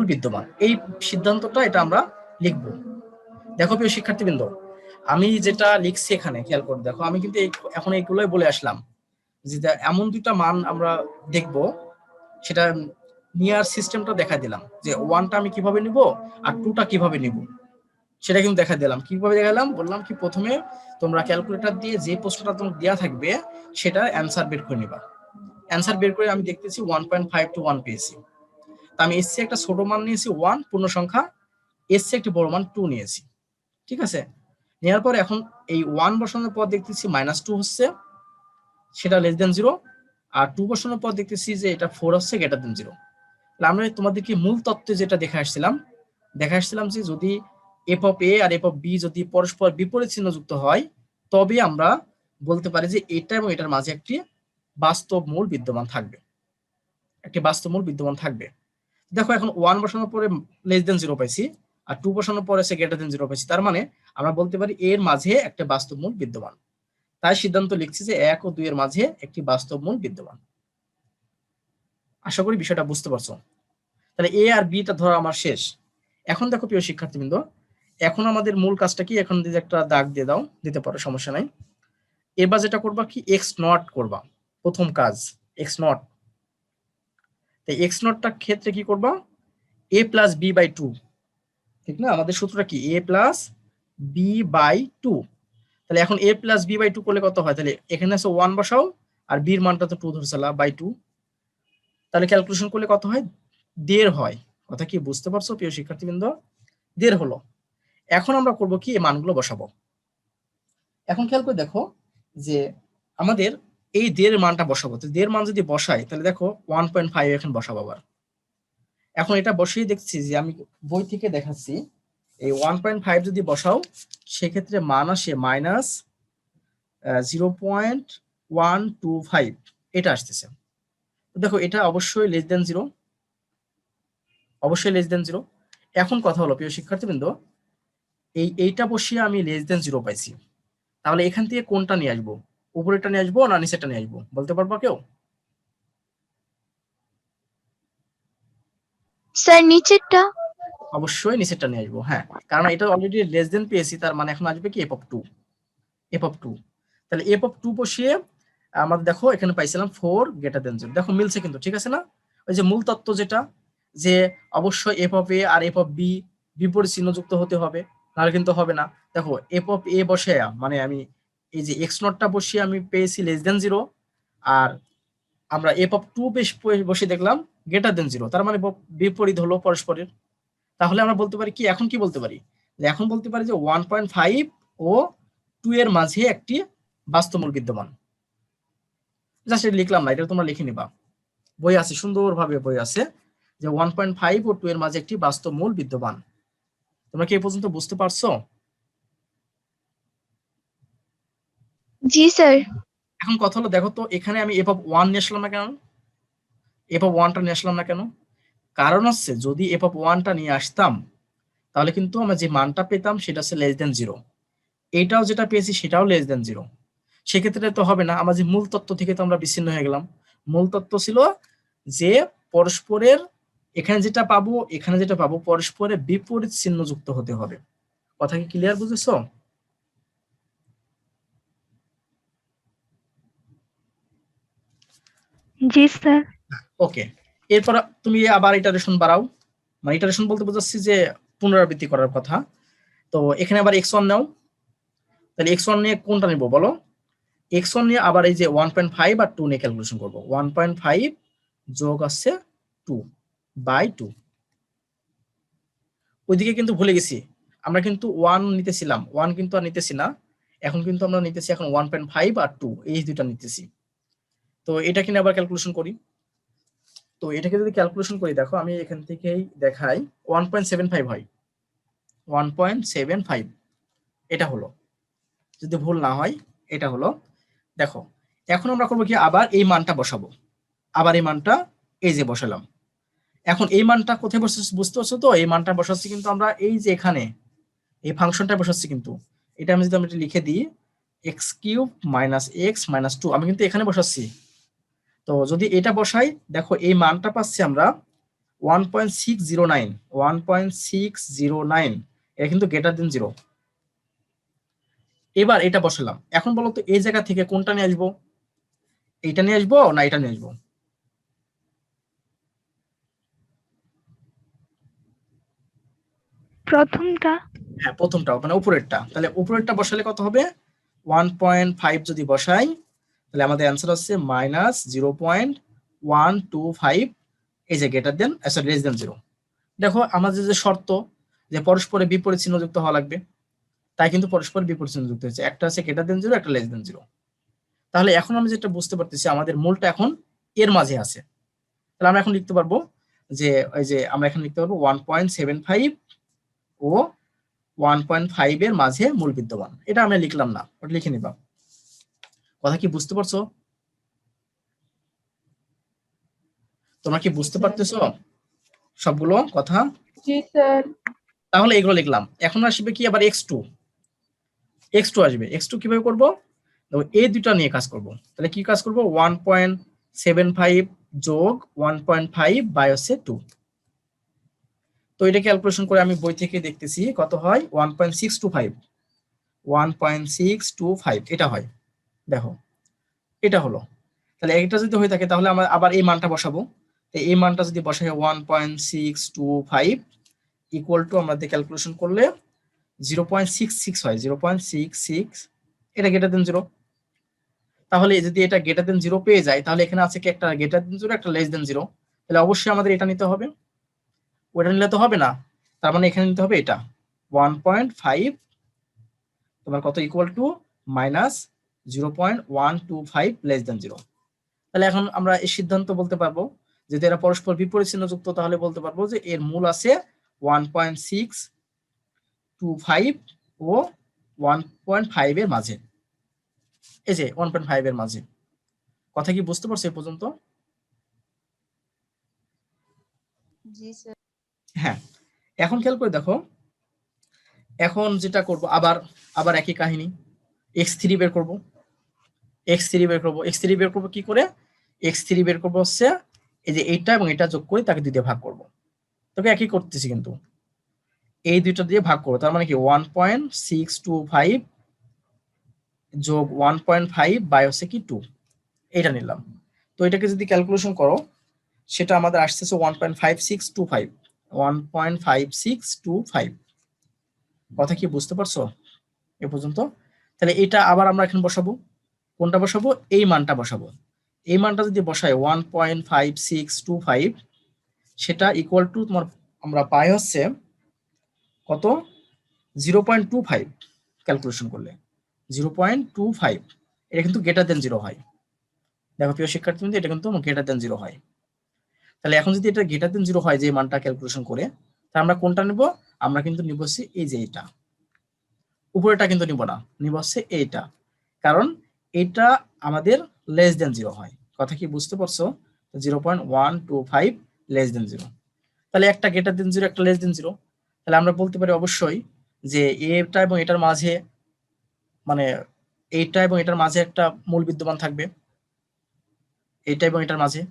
A: বিদ্যমান, এই সিদ্ধান্তটা এটা আমরা লিখবো। দেখো প্রিয় শিক্ষার্থীবৃন্দ, আমি যেটা লিখছি এখানে খেয়াল করে দেখো, আমি কিন্তু এখন এইগুলোই বলে আসলাম যে এমন দুইটা মান আমরা দেখব, সেটা নিয়ার সিস্টেমটা দেখা দিলাম যে 1টা আমি কিভাবে নিব আর 2টা কিভাবে নিব, সেটা কিন্তু দেখা দিলাম। কিভাবে দেখালাম বললাম কি, প্রথমে তোমরা ক্যালকুলেটর দিয়ে যে প্রশ্নটা তোমার দেওয়া থাকবে সেটা অ্যান্সার বের করে নিবা। অ্যান্সার বের করে আমি দেখতেছি 1.521 পেয়েছি। তা আমি এসসি একটা ছোট মান নিয়েছি 1 পূর্ণ সংখ্যা, এসসি একটি বড় মান 2 নিয়েছি। ঠিক আছে, নেওয়ার পর এখন এই 1 বসানোর পর দেখতেছি -2 হচ্ছে, সেটা লেস দেন 0। আর 2 বসানোর পর দেখতেছি যে এটা 4 হচ্ছে, গ্রেটার দেন 0। আমরা তোমাদেরকে মূল তত্ত্বে যেটা দেখে আসছিলাম যে যদি এফ অফ এ আর এফ অফ বি যদি পরস্পর বিপরীত চিহ্ন যুক্ত হয়, তবে আমরা বলতে পারি যে এটা এবং এটার মাঝে একটি বাস্তব মূল বিদ্যমান থাকবে, দেখো এখন 1 বসানোর পরে লেস দেন 0 পাইছি, আর 2 বসানোর পরে গ্রেটার দেন 0 পাইছি, তার মানে আমরা বলতে পারি এর মাঝে একটা বাস্তব মূল বিদ্যমান। তাই সিদ্ধান্ত লিখছি যে 1 ও 2 এর মাঝে একটি বাস্তব মূল বিদ্যমান। আশা করি বিষয়টা বুঝতে পারছো। তাহলে এ আর বিটা ধরা আমার শেষ। এখন দেখো প্রিয় শিক্ষার্থীবৃন্দ, এখন আমাদের মূল কাজটা কি, এখন যদি একটা দাগ দিয়ে দাও, দিতে পারো, সমস্যা নাই। এবার যেটা করবা কি, এক্স নট করবা, প্রথম কাজ এক্স নট। তাই এক্স নটটার ক্ষেত্রে কি করবা, এ প্লাস বি বাই টু, ঠিক না? আমাদের সূত্রটা কি, এ প্লাস বি বাই টু। তাহলে এখন এ প্লাস বি বাই টু করলে কত হয়, তাহলে এখানে আছে 1 বসাও, আর বির মানটা তো 2 ধরছিলা, বাই 2। তাহলে ক্যালকুলেশন করলে কত হয়, 1.5 হয়। কথা কি বুঝতে পারছো প্রিয় শিক্ষার্থীবৃন্দ? 1.5 হলো। এখন আমরা করব কি, এই মানগুলো বসাবো। এখন খেয়াল করে দেখো যে আমাদের এই 1.5 মানটা বসাবো, তো 1.5 মান যদি বসাই, তাহলে দেখো 1.5 এখন বসাবো আবার। এখন এটা বসিয়ে দেখছি যে আমি বই থেকে দেখাচ্ছি, এই 1.5 যদি বসাও, সেক্ষেত্রে মান আসে মাইনাস 0.125, এটা আসতেছে। দেখো এটা অবশ্যই লেস দেন 0, অবশ্যই লেস দেন 0। এখন কথা হলো প্রিয় শিক্ষার্থীবৃন্দ, এইটা বসিয়ে আমি লেস দেন 0 পাইছি, তাহলে এখান থেকে কোনটা নিয়ে আসবো, উপরেরটা নিয়ে আসবো না নিচেরটা নিয়ে আসবো, বলতে পারবা কেউ?
B: স্যার নিচেরটা।
A: অবশ্যই নিচেরটা নিয়ে আসবো, হ্যাঁ, কারণ এটা অলরেডি লেস দেন পেয়েছি, তার মানে এখন আসবে কি এফ অফ 2, এফ অফ 2। তাহলে এফ অফ 2 বসিয়ে আমাদের দেখো এখানে পাইছিলাম 4 গ্রেটার দেন 0, দেখো মিলছে কিন্তু, ঠিক আছে না? ওই যে মূল তত্ত্ব যেটা, যে অবশ্যই এফ অফ এ আর এফ অফ বি বিপরীত চিহ্নযুক্ত হতে হবে, নাহলে কিন্তু হবে না। দেখো এফ অফ এ বসে, মানে আমি এই যে এক্স নটটা বসিয়ে আমি পেয়েছি লেস দেন 0, আর আমরা এফ অফ 2 বসে দেখলাম গ্রেটার দেন 0, তার মানে বিপরীত হলো পরস্পরের। তাহলে আমরা বলতে পারি কি, এখন কি বলতে পারি, যে এখন বলতে পারি যে 1.5 ও 2 এর মাঝে একটি বাস্তবমূল বিদ্যমান। জাস্ট লিখলাম না, এটা তোমরা লিখে নিবা, বই আছে, সুন্দরভাবে বই আছে, যে 1.5 ও 2 এর মাঝে একটি বাস্তবমূল বিদ্যমান। তোমরা কি এই পর্যন্ত বুঝতে পারছো?
B: জি স্যার।
A: এখন কথা হলো, দেখো তো এখানে আমি এফ অফ 1 নিয়ে আসলাম না কেন, এফ অফ 1টা নিয়ে আসলাম না কেন? কারণ হচ্ছে যদি এফ অফ 1টা নিয়ে আসতাম, তাহলে কিন্তু আমরা যে মানটা পেতাম সেটা হচ্ছে লেস দেন 0, এইটাও যেটা পেয়েছি সেটাও লেস দেন 0। সেক্ষেত্রে তো হবে না, আমার যে মূল তত্ত্ব থেকে তো আমরা বিচ্ছিন্ন হয়ে গেলাম। মূল তত্ত্ব ছিল যে পরস্পরের, এখানে যেটা পাবো এখানে যেটা পাবো পরস্পরের বিপরীত চিহ্ন যুক্ত হতে হবে। কথা কি ক্লিয়ার বুঝেছো?
B: জি স্যার।
A: ওকে, এরপর তুমি আবার ইটারেশন বাড়াও, মানে ইটারেশন বলতে বোঝাচ্ছি যে পুনরাবৃত্তি করার কথা। তো এখানে আবার x1 নাও, তাহলে x1 নিয়ে কোনটা নিব বলো, x1 নিয়ে আবার এই যে 1.5 আর 2 নিয়ে ক্যালকুলেশন করবো। 1.5 যোগ আছে 2 বাই 2। ওইদিকে কিন্তু ভুলে গেছি, আমরা কিন্তু 1 নিতেছিলাম, 1 কিন্তু আর নিতেছি না, এখন কিন্তু আমরা নিতেছি এখন 1.5 আর 2, এই দুইটা নিতেছি। তো এটা কিনে আবার ক্যালকুলেশন করি। তো এটাকে যদি ক্যালকুলেশন করি, দেখো আমি এখান থেকেই দেখাই, 1.75 হয়, 1.75 এটা হলো, যদি ভুল না হয় এটা হলো। দেখো এখন আমরা করবো কি, আবার এই মানটা বসাবো, আবার এই মানটা এই যে বসালাম। এখন এই মানটা কোথায় বসাচ্ছি বুঝতে পারছো তো, এই মানটা বসাচ্ছি কিন্তু আমরা এই যে এখানে এই ফাংশনটা বসাচ্ছি, কিন্তু এটা আমি যদি এটা লিখে দিই x cube minus x minus 2, আমি কিন্তু এখানে বসাচ্ছি। তো যদি এটা বসাই, দেখো এই মানটা পাচ্ছি আমরা 1.609, 1.609, এটা কিন্তু গ্রেটার দেন 0। এবার এটা বসালাম, এখন বলো তো এই জায়গা থেকে কোনটা নিয়ে আসবো, এইটা নিয়ে আসবো না এটা নিয়ে আসবো?
B: প্রথমটা।
A: হ্যাঁ প্রথমটা, মানে উপরেরটা। তাহলে উপরেরটা বসালে কত হবে, 1.5 যদি বসাই, তাহলে আমাদের অ্যান্সার হচ্ছে মাইনাস 0.125, এই যে greater than sorry less than 0। দেখো আমাদের যে শর্ত যে পরস্পরের বিপরীত চিহ্ন যুক্ত হওয়া লাগবে, তাই কিন্তু পরস্পর বিপরীত চিহ্ন যুক্ত হয়েছে, একটা আছে গ্রেটার দেন 0, একটা লেস দেন 0। তাহলে এখন আমি যেটা বুঝতে পারতেছি, আমাদের মূলটা এখন এর মাঝে আছে। তাহলে আমরা এখন লিখতে পারবো যে ওই যে আমরা এখন লিখতে পারবো 1.75 ও 1.5 এর মাঝে মূল বিদ্যমান। এটা আমরা লিখলাম না, ওটা লিখে নিবা। কথা কি বুঝতে পারছো? তোমরা কি বুঝতে পারতেছো সবগুলো কথা?
C: জি স্যার।
A: তাহলে এগুলো লিখলাম। এখন আসবে কি আবার x2, x2 আসবে। x2 কিভাবে করব, এই দুটো নিয়ে কাজ করব। তাহলে কি কাজ করব, 1.75 যোগ 1.5 বাই হচ্ছে 2। তো এটা ক্যালকুলেশন করে আমি বই থেকে দেখতেছি কত হয় 1.625 1.625 এটা হয়। দেখো এটা হলো, তাহলে এটা যদি হয়ে থাকে তাহলে আমরা আবার এই মানটা বসাবো। তো এই মানটা যদি বসাই 1.625 ইকুয়াল টু আমাদের ক্যালকুলেশন করলে 0.66 হয়, 0.66, এটা গ্রেটার দেন 0। তাহলে যদি এটা গ্রেটার দেন 0 পেয়ে যায় তাহলে এখানে আছে কি একটা গ্রেটার দেন 0 একটা লেস দেন 0, তাহলে অবশ্যই আমাদের এটা নিতে হবে, ওটা নিলে তো হবে না, তার মানে এখানে নিতে হবে এটা 1.5 তোমার কত equal to minus 0.125 less than 0। তাহলে এখন আমরা এই সিদ্ধান্ত বলতে পারবো যদি এরা পরস্পর বিপরীত চিহ্ন যুক্ত তাহলে বলতে পারবো যে এর মূল আছে 1.625 ও 1.5 এর মাঝে, এই যে 1.5 এর মাঝে। কথা কি বুঝতে পারছো এই পর্যন্ত?
B: জি স্যার।
A: হ্যাঁ, এখন খেয়াল করে দেখো, এখন যেটা করব আবার আবার একই কাহিনী, x3 বের করব, x3 বের করব, x3 বের করব কি করে, x3 বের করব হচ্ছে এই যে এইটা এবং এটা যোগ করে তাকে 2 দিয়ে ভাগ করব। তোকে একই করতেছি কিন্তু এই দুইটা দিয়ে ভাগ করব, তার মানে কি 1.625 যোগ 1.5 বাই হচ্ছে কি 2, এটা নিলাম। তো এটাকে যদি ক্যালকুলেশন করো সেটা আমাদের আসতেছে 1.5625, 1.5625। কথা কি বুঝতে পারছো এ পর্যন্ত? তাহলে এটা আবার আমরা এখন বসাবো, কোনটা বসাবো, এই মানটা বসাবো। এই মানটা যদি বসাই 1.5625 সেটা ইকুয়াল টু তোমার আমরা পাই হচ্ছে কত 0.25, ক্যালকুলেশন করলে 0.25, এটা কিন্তু গ্রেটার দেন 0 হয়। দেখো প্রিয় শিক্ষার্থী, এটা কিন্তু গ্রেটার দেন 0 হয়। তাহলে এখন যদি এটা গ্রেটার দেন 0 হয় যে মানটা ক্যালকুলেশন করে, তাহলে আমরা কোনটা নিব, আমরা কিন্তু নিব হচ্ছে এই যে এটা, উপরেটা কিন্তু নিব না, নিব হচ্ছে এইটা, কারণ এটা আমাদের লেস দেন 0 হয়। কথা কি বুঝতে পারছো? 0.125 লেস দেন 0, তাহলে একটা গ্রেটার দেন 0 একটা লেস দেন 0, তাহলে আমরা বলতে পারি অবশ্যই যে এটা এবং এটার মাঝে মানে এইটা এবং এটার মাঝে একটা মূল বিদ্যমান থাকবে, এইটা এবং এটার মাঝে,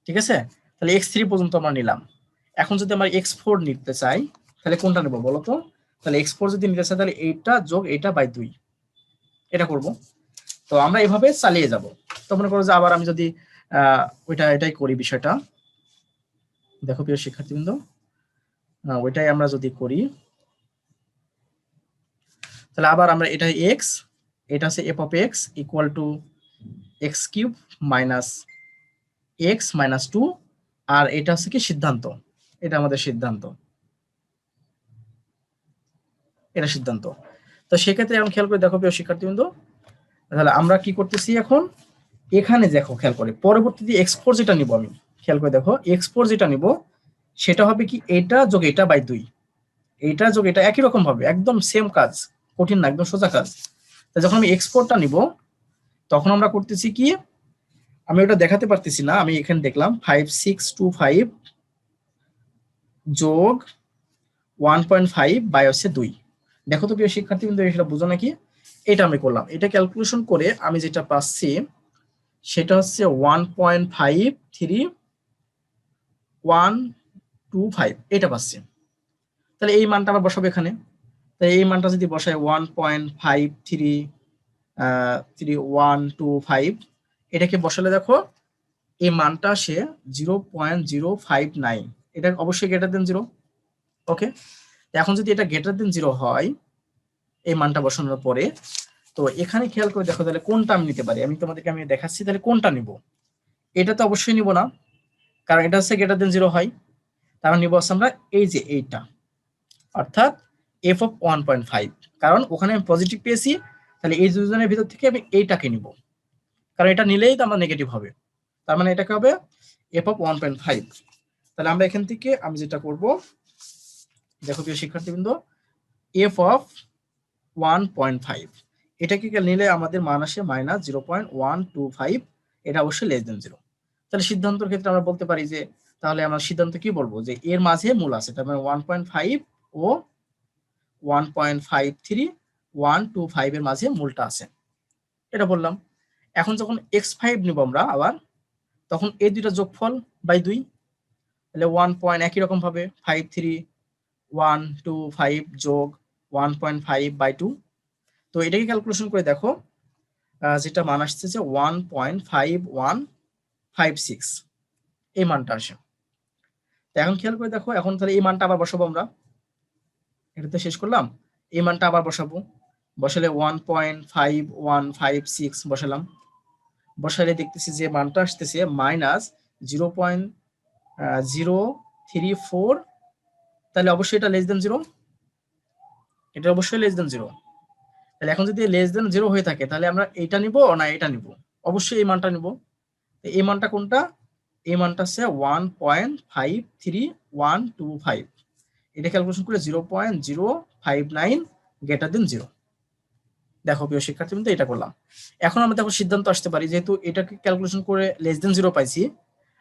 A: ঠিক আছে? তাহলে x3 পর্যন্ত আমরা নিলাম। এখন যদি আমরা x4 নিতে চাই তাহলে কোনটা নেব বলো তো? তাহলে x4 যদি নিতে চাই তাহলে এইটা যোগ এইটা বাই 2, এটা করব। তো আমরা এভাবে চালিয়ে যাব। তো মনে করো যে আবার আমি যদি এটাই করি বিষয়টা, দেখো প্রিয় শিক্ষার্থীবৃন্দ, ওইটাই আমরা যদি করি তাহলে আবার আমরা এটা x, এটা হচ্ছে f of x equal to x cube minus x minus 2, আর এটা হচ্ছে কি সিদ্ধান্ত, এটা আমাদের সিদ্ধান্ত, এটা সিদ্ধান্ত। তো সেক্ষেত্রে এখন খেয়াল করে দেখো প্রিয় শিক্ষার্থীবৃন্দ, তাহলে আমরা কি করতেছি এখন, এখানে দেখো খেয়াল করে পরবর্তীতে x4 যেটা নিব আমি, খেয়াল করে দেখো x4 যেটা নিব সেটা হবে কি এটা যোগ এটা বাই 2, এইটা যোগ এটা একই রকম ভাবে একদম সেম কাজ, কঠিন না, একদম সোজা কাজ। তো যখন আমি x4টা নিব তখন আমরা করতেছি কি, আমি ওটা দেখাতে পারতেছি না, আমি এখানে দেখলাম 5625 যোগ 1.5 বাই হচ্ছে 2। দেখো তো প্রিয় শিক্ষার্থী কিন্তু এটা বুঝো নাকি, এটা আমি করলাম, এটা ক্যালকুলেশন করে আমি যেটা পাচ্ছি সেটা হচ্ছে 1.53125, এটা পাচ্ছি। তাহলে এই মানটা আমরা বসাবো এখানে, তাই এই মানটা যদি বসাই 1.53125, এটাকে বসালে দেখো এই মানটা আসে 0.059, এটা অবশ্যই গ্রেটার দেন 0। ওকে, এখন যদি এটা গ্রেটার দেন 0 হয় এই মানটা বসানোর পরে, তো এখানে খেয়াল করে দেখো তাহলে কোনটা আমি নিতে পারি, আমি তোমাদেরকে আমি দেখাচ্ছি তাহলে কোনটা নিব। এটা তো অবশ্যই নিব না, কারণ এটা হচ্ছে গ্রেটার দেন 0 হয়, তাহলে নিব হচ্ছে আমরা এই যে এইটা, অর্থাৎ f of 1.5, কারণ ওখানে আমি পজিটিভ পেয়েছি, তাহলে এই দুজনের ভিতর থেকে আমি এইটাকে নিব, কারণ এটা নিলেই তো আমার নেগেটিভ হবে, তার মানে এটাকে হবে f of 1.5। তাহলে আমরা এখান থেকে আমি যেটা করব, দেখো প্রিয় শিক্ষার্থীবৃন্দ, f of 1.5 এটাকে নিলে আমাদের মান আসে মাইনাস 0.125, এটা অবশ্যই লেস দেন 0। তাহলে সিদ্ধান্তের ক্ষেত্রে আমরা বলতে পারি যে তাহলে আমরা সিদ্ধান্ত কি বলবো, যে এর মাঝে মূল আছে, তার মানে 1.5 ও 1.53125 এর মাঝে মূলটা আছে, এটা বললাম। এখন যখন x5 নিব আমরা আবার, তখন এই দুইটা যোগফল বাই 2, তাহলে 1 একই রকম ভাবে 53125 যোগ 1.5/2। তো এটাকে ক্যালকুলেশন করে দেখো, যেটা মান আসছে যে 1.5156 এই মানটা আসে। তো এখন খেয়াল করে দেখো, এখন তাহলে এই মানটা আবার বসাবো আমরা, এটা তো শেষ করলাম, এই মানটা আবার বসাবো। বসালে 1.5156 বসালাম, বসালে দেখতেছি যে মানটা আসতেছে -0.034। তাহলে অবশ্যই এটা লেস দেন 0, এটা অবশ্যই লেস দেন 0। তাহলে এখন যদি লেস দেন 0 হয়ে থাকে তাহলে আমরা এটা নিব না এটা নিব? অবশ্যই এই মানটা নিব। এই মানটা কোনটা? এই মানটা হচ্ছে 1.53125। এটা ক্যালকুলেশন করে 0.059 গ্রেটার দেন 0। দেখো প্রিয় শিক্ষার্থী বন্ধু, এটা করলাম। এখন আমরা দেখো সিদ্ধান্ত আসতে পারি, যেহেতু এটাকে ক্যালকুলেশন করে লেস দেন 0 পাইছি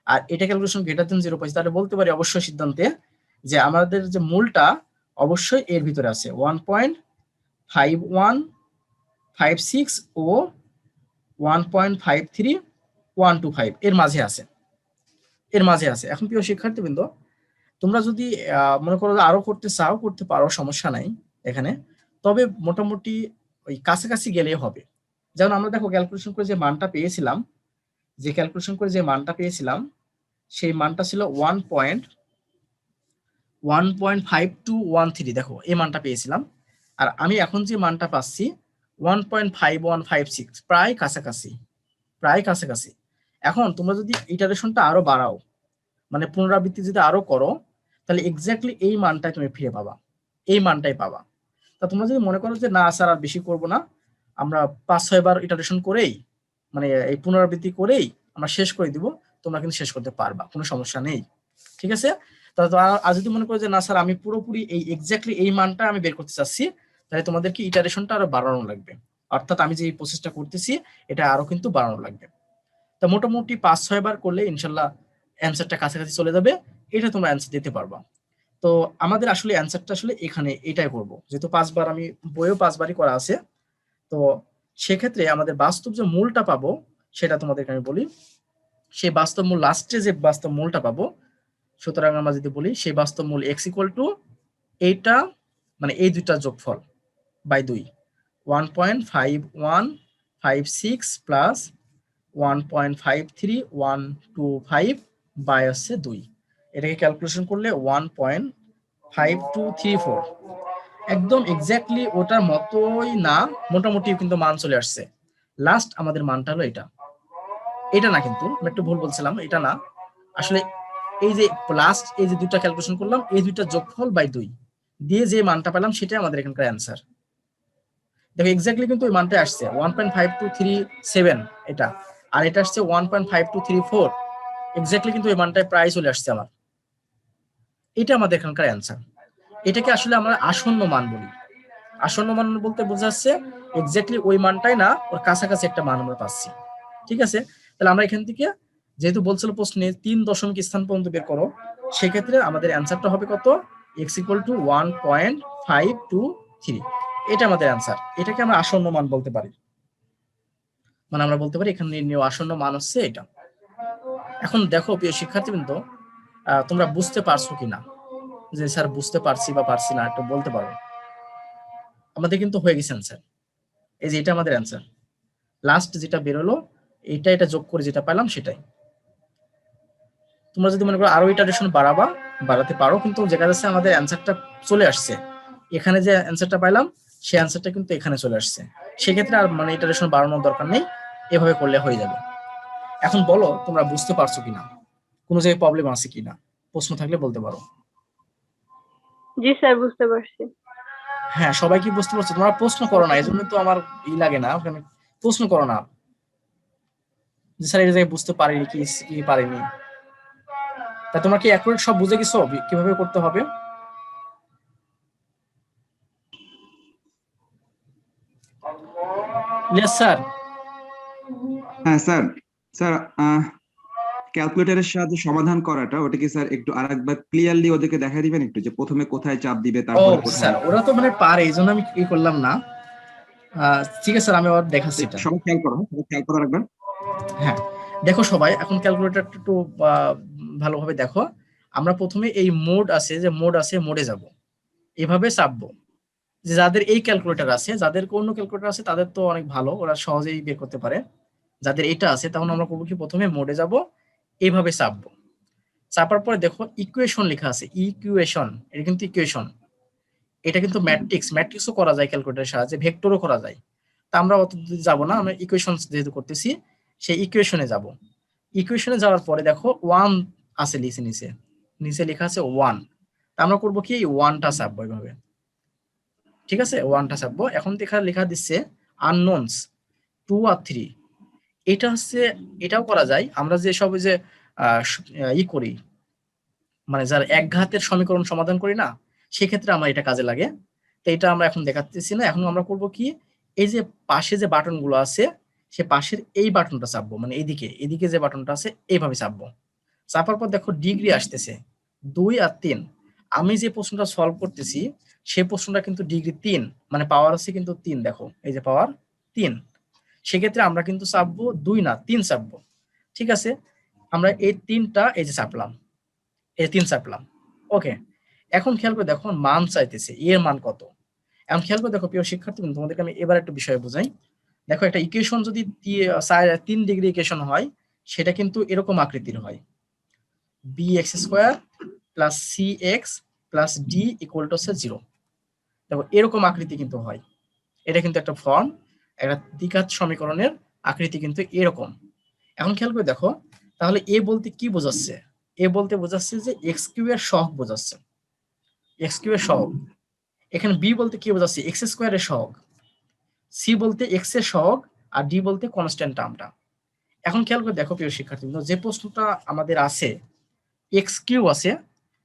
A: আর এটা ক্যালকুলেশন গ্রেটার দেন 0 পাইছি, তাহলে বলতে পারি অবশ্যই সিদ্ধান্তে যে আমাদের যে মূলটা অবশ্যই এর ভিতরে আছে 1.5156 ও 1.53125 এর মাঝে আছে, এর মাঝে আছে। এখন প্রিয় শিক্ষার্থীবৃন্দ, তোমরা যদি মনে করো আরো করতে চাও করতে পারো, সমস্যা নাই এখানে, তবে মোটামুটি ওই কাছাকাছি গেলেই হবে। যেমন আমরা দেখো ক্যালকুলেশন করে যে মানটা পেয়েছিলাম, সেই মানটা ছিল 1.5213। দেখো এই মানটা পেয়েছিলাম, আর আমি এখন যে মানটা পাচ্ছি 1.5156, প্রায় কাছাকাছি, প্রায় কাছাকাছি। এখন তোমরা যদি ইটারেশনটা আরো বাড়াও, মানে পুনরাবৃত্তি যদি আরো করো, তাহলে এক্স্যাক্টলি এই মানটাই তুমি ফিরে পাবা, এই মানটাই পাবা। তা তোমরা যদি মনে করো যে না স্যার আর বেশি করব না, আমরা 5-6 বার ইটারেশন করেই, মানে এই পুনরাবৃত্তি করেই আমরা শেষ করে দিব, তোমরা কিন্তু শেষ করতে পারবা, কোনো সমস্যা নেই। ঠিক আছে? আর যদি মনে করো যে না স্যার আমি পুরোপুরি এই এক্স্যাক্টলি এই মানটা আমি বের করতে চাচ্ছি, তাহলে তোমাদেরকে ইটারেশনটা আরো বাড়ানো লাগবে, অর্থাৎ আমি যে এই প্রসেসটা করতেছি এটা আরো কিন্তু বাড়ানো লাগবে। তা মোটামুটি 5-6 বার করলে ইনশাল্লাহ অ্যান্সারটা কাছাকাছি চলে যাবে, এটা তোমরা অ্যান্সার দিতে পারবা। তো আমাদের আসলে অ্যান্সারটা আসলে এখানে এটাই করব, যেহেতু 5 বার, আমি বইও 5 বারই করা আছে। তো সেক্ষেত্রে আমাদের বাস্তব যে মূলটা পাবো সেটা তোমাদেরকে আমি বলি। সেই বাস্তব মূল, লাস্টে যে বাস্তব মূলটা পাবো, সুতরাং আমরা যদি বলি সেই বাস্তব মূল x = এইটা, মানে এই দুইটা যোগফল বাই 2, 1.5156 প্লাস 1.53125 বাই হচ্ছে 2। এটাকে ক্যালকুলেশন করলে 1.5234, একদম এক্স্যাক্টলি ওটার মতোই না, মোটামুটি কিন্তু মান চলে আসছে। লাস্ট আমাদের মানটা হলো এটা, এটা না, কিন্তু আমি একটু ভুল বলছিলাম, এটা না আসলে, এই যে লাস্ট এই যে দুইটা ক্যালকুলেশন করলাম, এই দুইটা যোগফল বাই 2 দিয়ে যে মানটা পেলাম সেটাই আমাদের এখানকার অ্যান্সার। দেখো এক্স্যাক্টলি কিন্তু ওই মানটা আসছে 1.5237 এটা, আর এটা আসছে 1.5234, এক্স্যাক্টলি কিন্তু ওই মানটায় প্রায় চলে আসছে আমার। এটা আমাদের এখানকার অ্যান্সার। এটাকে আসলে আমরা আসন্ন মান বলি। আসন্ন মান বলতে বোঝাচ্ছে এক্স্যাক্টলি ওই মানটাই না, ওর কাছাকাছি একটা মান আমরা পাচ্ছি। ঠিক আছে? তাহলে আমরা এখান থেকে, যেহেতু বলছিল প্রশ্নে 3 দশমিক স্থান পর্যন্ত বের করো, সেক্ষেত্রে আমাদের অ্যান্সারটা হবে কত? x = 1.523। এটা আমাদের অ্যান্সার। এটাকে আমরা আসন্ন মান বলতে পারি, মানে আমরা বলতে পারি এখানে নির্ণেয় আসন্ন মান হচ্ছে এটা। এখন দেখো প্রিয় শিক্ষার্থীবৃন্দ, তোমরা বুঝতে পারছো কিনা, যে স্যার বুঝতে পারছি বা পারছি না, একটু বলতে পারো। আমাদের কিন্তু হয়ে গেছে অ্যান্সার, এই যে এটা আমাদের অ্যান্সার, লাস্ট যেটা বেরোলো এটা যোগ করে যেটা পেলাম সেটাই। তোমরা যদি মনে করো আরো ইটারেশন বাড়াতে পারো, কিন্তু যেটা যাচ্ছে আমাদের অ্যান্সারটা চলে আসছে, এখানে যে অ্যান্সারটা পাইলাম সেই অ্যান্সারটা কিন্তু এখানে চলে আসছে, সেক্ষেত্রে আর মানে ইটারেশন বাড়ানোর দরকার নেই, এভাবে করলে হয়ে যাবে। এখন বলো তোমরা বুঝতে পারছো কিনা, কোনো জায়গায় প্রবলেম আছে কিনা, প্রশ্ন থাকলে বলতে পারো।
C: জি স্যার, বুঝতে পারছি।
A: হ্যাঁ, সবাই কি বুঝতে পারছো? তোমরা প্রশ্ন করো না, এই জন্য তো আমার লাগে না, প্রশ্ন করো না যে স্যার এই জায়গায় বুঝতে পারিনি কি পারিনি। তা তোমরা কি অ্যাকুরেট সব বুঝে গেছো কিভাবে করতে হবে? Yes sir.
D: হ্যাঁ স্যার। স্যার, ক্যালকুলেটরের সাহায্যে সমাধান করাটা, ওটা কি স্যার একটু আরেকবার ক্লিয়ারলি ওদেরকে দেখাই দিবেন একটু, যে প্রথমে কোথায় চাপ দিবে
A: ও
D: তারপরে কোথায়?
A: স্যার, ওরা তো মানে পারে, এই জন্য আমি কি করলাম না। ঠিক আছে স্যার, আমি আবার দেখাচ্ছি এটা।
D: সবাই খেয়াল করো, সবাই খেয়াল করো রাখবেন।
A: হ্যাঁ, দেখো সবাই এখন ক্যালকুলেটরটা একটু ভালোভাবে দেখো। আমরা প্রথমে এই মোড আছে যে মোড আছে মোডে যাব, এভাবে চাপবো। যে যাদের এই ক্যালকুলেটর আছে, যাদের অন্য ক্যালকুলেটর আছে তাদের তো অনেক ভালো, ওরা সহজেই বের করতে পারে। যাদের এটা আছে তখন আমরা করবো কি, প্রথমে মোডে যাব, এইভাবে চাপবো। চাপার পরে দেখো ইকুয়েশন লেখা আছে, ইকুয়েশন, এটা কিন্তু ইকুয়েশন, এটা কিন্তু ম্যাট্রিক্সও করা যায় ক্যালকুলেটরের সাহায্যে, ভেক্টরও করা যায়। তা আমরা অত দূর যাব না, আমরা ইকুয়েশন যেহেতু করতেছি সেই ইকুয়েশনে যাব। ইকুয়েশনে যাওয়ার পরে দেখো ওয়ান আছে নিচে নিচে নিচে লেখা আছে ওয়ান। তা আমরা করবো কি, এই ওয়ানটা চাপবো এইভাবে, ঠিক আছে, ওয়ানটা চাপবো। এখন লেখা দিচ্ছে আননোনস 2 আর 3। এটা হচ্ছে, এটাও করা যায় আমরা যে সব যে করি, মানে যার একঘাতের সমীকরণ সমাধান করি না, সেক্ষেত্রে আমার এটা কাজে লাগে। তো এটা আমরা এখন দেখাতেছি না, এখন আমরা করব কি, এই যে পাশে যে বাটন গুলো আছে, সে পাশের এই বাটনটা চাপবো, মানে এদিকে যে বাটনটা আছে এইভাবে চাপবো। চাপার পর দেখো ডিগ্রি আসতেছে 2 আর 3। আমি যে প্রশ্নটা সলভ করতেছি সেই প্রশ্নটা কিন্তু ডিগ্রি 3, মানে পাওয়ার আছে কিন্তু 3, দেখো এই যে পাওয়ার 3। সেক্ষেত্রে আমরা কিন্তু চাপবো 2 না 3 চাপবো, ঠিক আছে। আমরা এই 3টা এই যে চাপলাম, এই 3 চাপলাম, ওকে। এখন খেয়াল করে দেখো মান চাইতেছে, এর মান কত। এখন খেয়াল করে দেখো প্রিয় শিক্ষার্থী, তোমাদেরকে আমি এবার একটা বিষয় বোঝাই। দেখো একটা ইকুয়েশন যদি 3 ডিগ্রি ইকুয়েশন হয়, সেটা কিন্তু এরকম আকৃতির হয়, bx² + cx + d = 0। দেখো এরকম আকৃতি কিন্তু হয়, এটা কিন্তু একটা ফর্ম, একটা দ্বিঘাত সমীকরণের আকৃতি কিন্তু এরকম। এখন খেয়াল করে দেখো, তাহলে এ বলতে কি বোঝাচ্ছে, এ বলতে বোঝাচ্ছে যে x³ এর সহগ বোঝাচ্ছে, x³ এর সহগ। এখানে বি বলতে কি বোঝাচ্ছে, x² এর সহগ। সি বলতে x এর সহগ, আর ডি বলতে কনস্ট্যান্ট টার্মটা। এখন খেয়াল করে দেখো প্রিয় শিক্ষার্থী, যে প্রশ্নটা আমাদের আছে x³ আছে,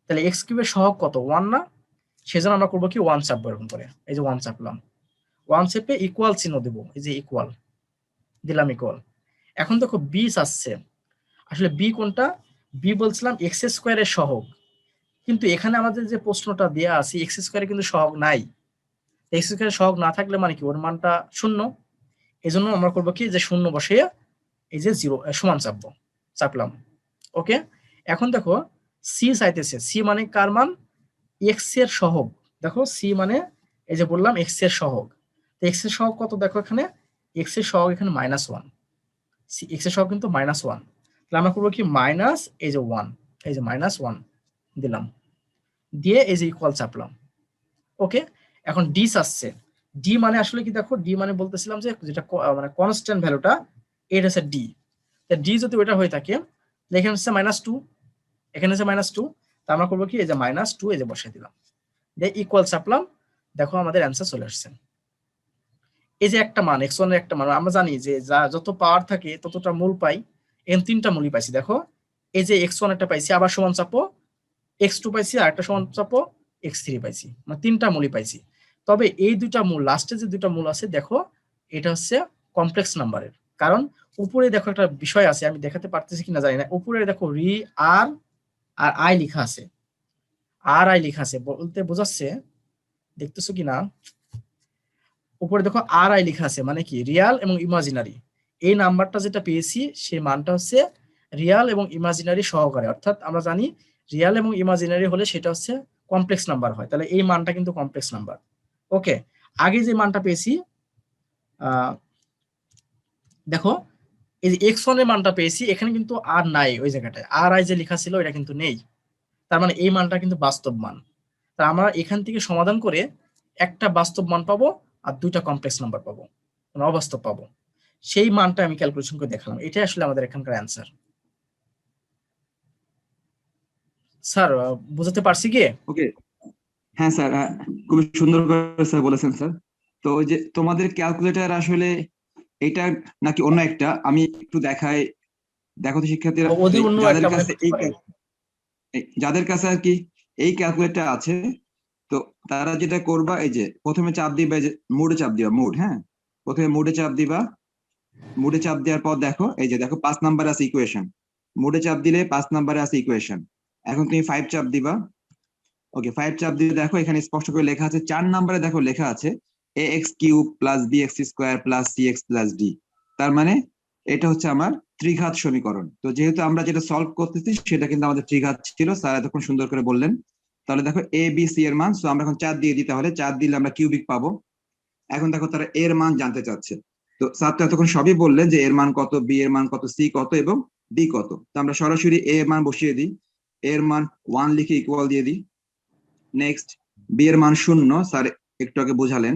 A: তাহলে x³ এর সহগ কত, 1 না? সেজন্য আমরা করবো কি 1 চাপবো, এরকম করে এই যে 1 চাপলাম, 1 চেপে ইকুয়াল চিহ্ন দেবো, এই যে ইকুয়াল দিলাম, ইকুয়াল। এখন দেখো বি আসছে, আসলে বি কোনটা, বি বলছিলাম x² এর সহগ, কিন্তু এখানে আমাদের যে প্রশ্নটা দেয়া আছে x² কিন্তু সহগ নাই। x² এর সহগ না থাকলে মানে কি, ওর মানটা 0। এজন্য আমরা করবো কি, যে 0 বসিয়ে এই যে 0 সমান চাপবো, চাপলাম, ওকে। এখন দেখো সি চাইতেছে, সি মানে কার মান, এক্স এর সহগ। দেখো সি মানে এই যে বললাম এক্স এর সহগ, তো এক্স এর সহগ কত, দেখো এখানে এক্স এর সহগ এখানে -1, এক্স এর সহগ কিন্তু -1। তাহলে আমরা করবো কি, মাইনাস এই যে 1, এই যে -1 দিলাম, দিয়ে এই যে ইকুয়াল চাপলাম, ওকে। এখন ডি আসছে, ডি মানে আসলে কি, দেখো ডি মানে বলতেছিলাম যে যেটা মানে কনস্ট্যান্ট ভ্যালুটা, এটা হচ্ছে ডি। ডি যদি ওইটা হয়ে থাকে, এখানে হচ্ছে -2, এখানে হচ্ছে -2, তা আমরা করবো কি, এই যে -2 এই যে বসাই দিলাম, দিয়ে ইকুয়াল চাপলাম, দেখো আমাদের অ্যান্সার চলে আসছে। এই যে একটা মান, x1 এর একটা মান, আমরা জানি যে যত পাওয়ার থাকে ততটা মূল পাই, এখানে 3টা মূলই পাইছি। দেখো এই যে x1 একটা পাইছি, আবার সমান চাপো, x2 পাইছি, আর একটা সমান চাপো, x3 পাইছি, মানে 3টা মূলই পাইছি। তবে এই দুইটা মূল, লাস্টে যে দুইটা মূল আছে, দেখো এটা হচ্ছে কমপ্লেক্স নাম্বারের, কারণ উপরে দেখো একটা বিষয় আছে, আমি দেখাতে পারতেছি কিনা জানি না, উপরে দেখো আর আই লেখা আছে, লেখা আছে বলতে বোঝাচ্ছে, দেখতেছো কিনা, উপরে দেখো আই লেখা আছে, মানে কি রিয়াল এবং ইমাজিনারি। এই নাম্বারটা যেটা পেয়েছি সেই মানটা হচ্ছে রিয়াল এবং ইমাজিনারি সহকারে, অর্থাৎ আমরা জানি রিয়াল এবং ইমাজিনারি হলে সেটা হচ্ছে কমপ্লেক্স নাম্বার হয়, তাহলে এই মানটা কিন্তু কমপ্লেক্স নাম্বার, ওকে। আগে যে মানটা পেয়েছি, দেখো এই যে x1 এর মানটা পেয়েছি, এখানে কিন্তু আর নাই, ওই জায়গাটায় আই যে লেখা ছিল এটা কিন্তু নেই, তার মানে এই মানটা কিন্তু বাস্তব মান। তা আমরা এখান থেকে সমাধান করে একটা বাস্তব মান পাবো আর 2টা কমপ্লেক্স নাম্বার পাবো, মানে অবাস্তব পাবো, সেই মানটা আমি ক্যালকুলেশন করে দেখালাম। এটাই আসলে আমাদের এখানকার অ্যান্সার। স্যার বুঝতে পারছি কি?
D: ওকে, হ্যাঁ স্যার, খুবই সুন্দর করে স্যার বলেছেন স্যার। তো ওই যে তোমাদের ক্যালকুলেটর আসলে এটা নাকি অন্য একটা, আমি একটু দেখাই, দেখো তো শিক্ষার্থীরা,
A: ওদের অন্য
D: যাদের
A: একটা মনে
D: কাছে
A: করতে পারে।
D: যাদের কাছে আর কি এই ক্যালকুলেটর আছে, তো তারা যেটা করবা, এই যে প্রথমে চাপ দিবা, এই যে মুডে চাপ দিবা, মুড, হ্যাঁ, প্রথমে মুডে চাপ দিবা, মুডে চাপ দেওয়ার পর দেখো, এই যে দেখো 5 নাম্বার আছে ইকুয়েশন, মুডে চাপ দিলে 5 নাম্বারে আছে ইকুয়েশন। এখন তুমি 5 চাপ দিবা, ওকে, 5 চাপ দিয়ে দেখো এখানে স্পষ্ট করে লেখা আছে, 4 নাম্বারে দেখো লেখা আছে ax³ + bx² + cx + d। তার মানে এটা হচ্ছে আমার ত্রিঘাত সমীকরণ। তো যেহেতু আমরা যেটা সলভ করতেছি সেটা কিন্তু আমাদের ত্রিঘাত ছিল, স্যার এতক্ষণ সুন্দর করে বললেন। তাহলে দেখো এ বি সি এর মান, সো আমরা এখন 4 দিয়ে দিই, তাহলে 4 দিলে আমরা কিউবিক পাবো। এখন দেখো তারা এর মান জানতে চাচ্ছে। তো স্যার তো এতক্ষণ সবই বললেন যে এর মান কত, বি এর মান কত, সি কত এবং ডি কত। তো আমরা সরাসরি এ এর মান বসিয়ে দিই, এর মান 1 লিখে ইকুয়াল দিয়ে দিই। নেক্সট বি এর মান 0, স্যার একটু আগে বোঝালেন।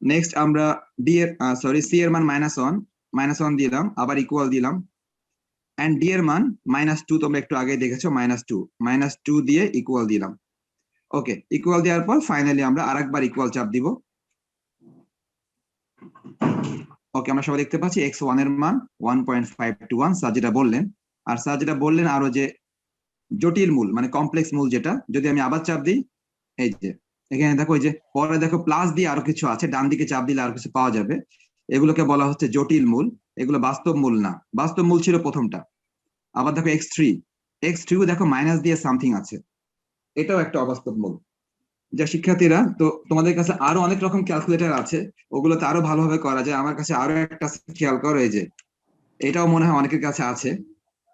D: নেক্সট আমরা ডি এর সি এর মান -1 দিলাম, আবার ইকুয়াল দিলাম। এন্ড ডি এর মান -2, তোমরা একটু আগে দেখেছো, -2 দিয়ে ইকুয়াল দিলাম। ওকে, ইকুয়াল দেওয়ার পর ফাইনালি আমরা আরেকবার ইকুয়াল চাপ দিব। ওকে, আমরা সবাই দেখতে পাচ্ছি x1 এর মান 1.521, স্যার যেটা বললেন। আর স্যার যেটা বললেন আরো যে জটিল মূল মানে কমপ্লেক্স মূল, যেটা যদি আমি আবার চাপ দিই, এই যে এখানে দেখো, এই যে পরে দেখো প্লাস দিয়ে আরো কিছু আছে, ডান দিকে চাপ দিলে আরো কিছু পাওয়া যাবে, এগুলোকে বলা হচ্ছে জটিল মূল। এগুলো বাস্তব মূল না, বাস্তব মূল ছিল প্রথমটা। আবার দেখো x3 দেখো মাইনাস দিয়ে সামথিং আছে, এটাও একটা অবাস্তব মূল। যা শিক্ষার্থীরা, তো তোমাদের কাছে আরো অনেক রকম ক্যালকুলেটর আছে, ওগুলোতে আরো ভালোভাবে করা যায়। আমার কাছে আরো একটা আছে, খেয়াল করো, এই যে এটাও মনে হয় অনেকের কাছে আছে।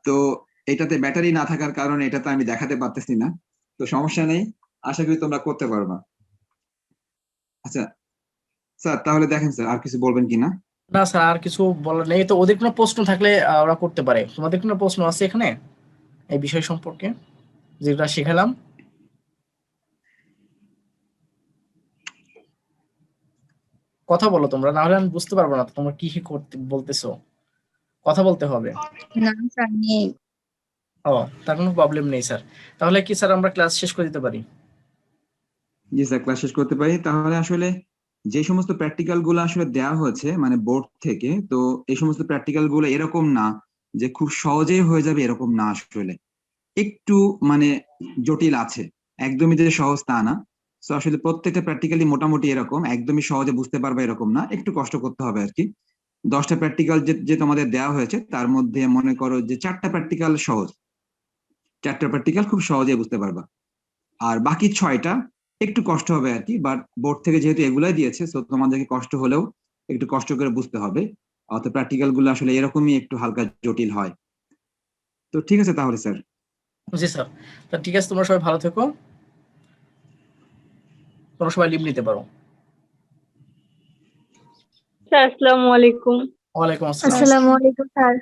D: তো এটাতে ব্যাটারি না থাকার কারণে এটাতে আমি দেখাতে পারতেছি না, তো সমস্যা নেই, আশা করি তোমরা করতে পারবা। আচ্ছা স্যার, তাহলে দেখেন স্যার আর কিছু বলবেন কিনা।
A: না স্যার, আর কিছু বলার নেই। তো ওদের কোনো প্রশ্ন থাকলে ওরা করতে পারে। তোমাদের কোনো প্রশ্ন আছে এখানে এই বিষয় সম্পর্কে যেটা শিখালাম? কথা বলো তোমরা, না হলে আমি বুঝতে পারবো না তোমরা কি কি করতে বলতেছো। কথা বলতে হবে।
B: না স্যার নেই।
A: ও, তার কোনো প্রবলেম নেই স্যার। তাহলে কি স্যার আমরা ক্লাস শেষ করে দিতে পারি?
D: জি স্যার, ক্লাস শেষ করতে পারি। তাহলে আসলে যে সমস্ত প্র্যাকটিক্যাল গুলো আসলে দেওয়া হয়েছে মানে বোর্ড থেকে, তো এই সমস্ত প্র্যাকটিক্যাল গুলো এরকম না যে খুব সহজেই হয়ে যাবে, এরকম না, আসলে একটু মানে জটিল আছে, একদমই যে সহজ তা না। তো আসলে প্রত্যেকটা প্র্যাকটিক্যালি মোটামুটি এরকম, একদমই সহজে বুঝতে পারবে এরকম না, একটু কষ্ট করতে হবে আর কি। 10টা প্র্যাকটিক্যাল যে তোমাদের দেওয়া হয়েছে তার মধ্যে মনে করো যে 4টা প্র্যাকটিক্যাল সহজ, 4টা প্র্যাকটিক্যাল খুব সহজে বুঝতে পারবা। আর বাকি 6টা একটু কষ্ট হবে আর কি, বাট বোর্ড থেকে যেহেতু এগুলাই দিয়েছে, তো তোমাদেরকে কষ্ট হলেও একটু কষ্ট করে বুঝতে হবে। অত প্র্যাকটিক্যাল গুলো আসলে এরকমই একটু হালকা জটিল হয়। তো ঠিক আছে তাহলে স্যার।
A: জি স্যার। তা ঠিক আছে, তোমরা সবাই ভালো থেকো। তোমরা সবাই লিভ নিতে পারো।
C: স্যার আসসালামু আলাইকুম।
A: ওয়ালাইকুম আসসালাম।
B: আসসালামু আলাইকুম স্যার।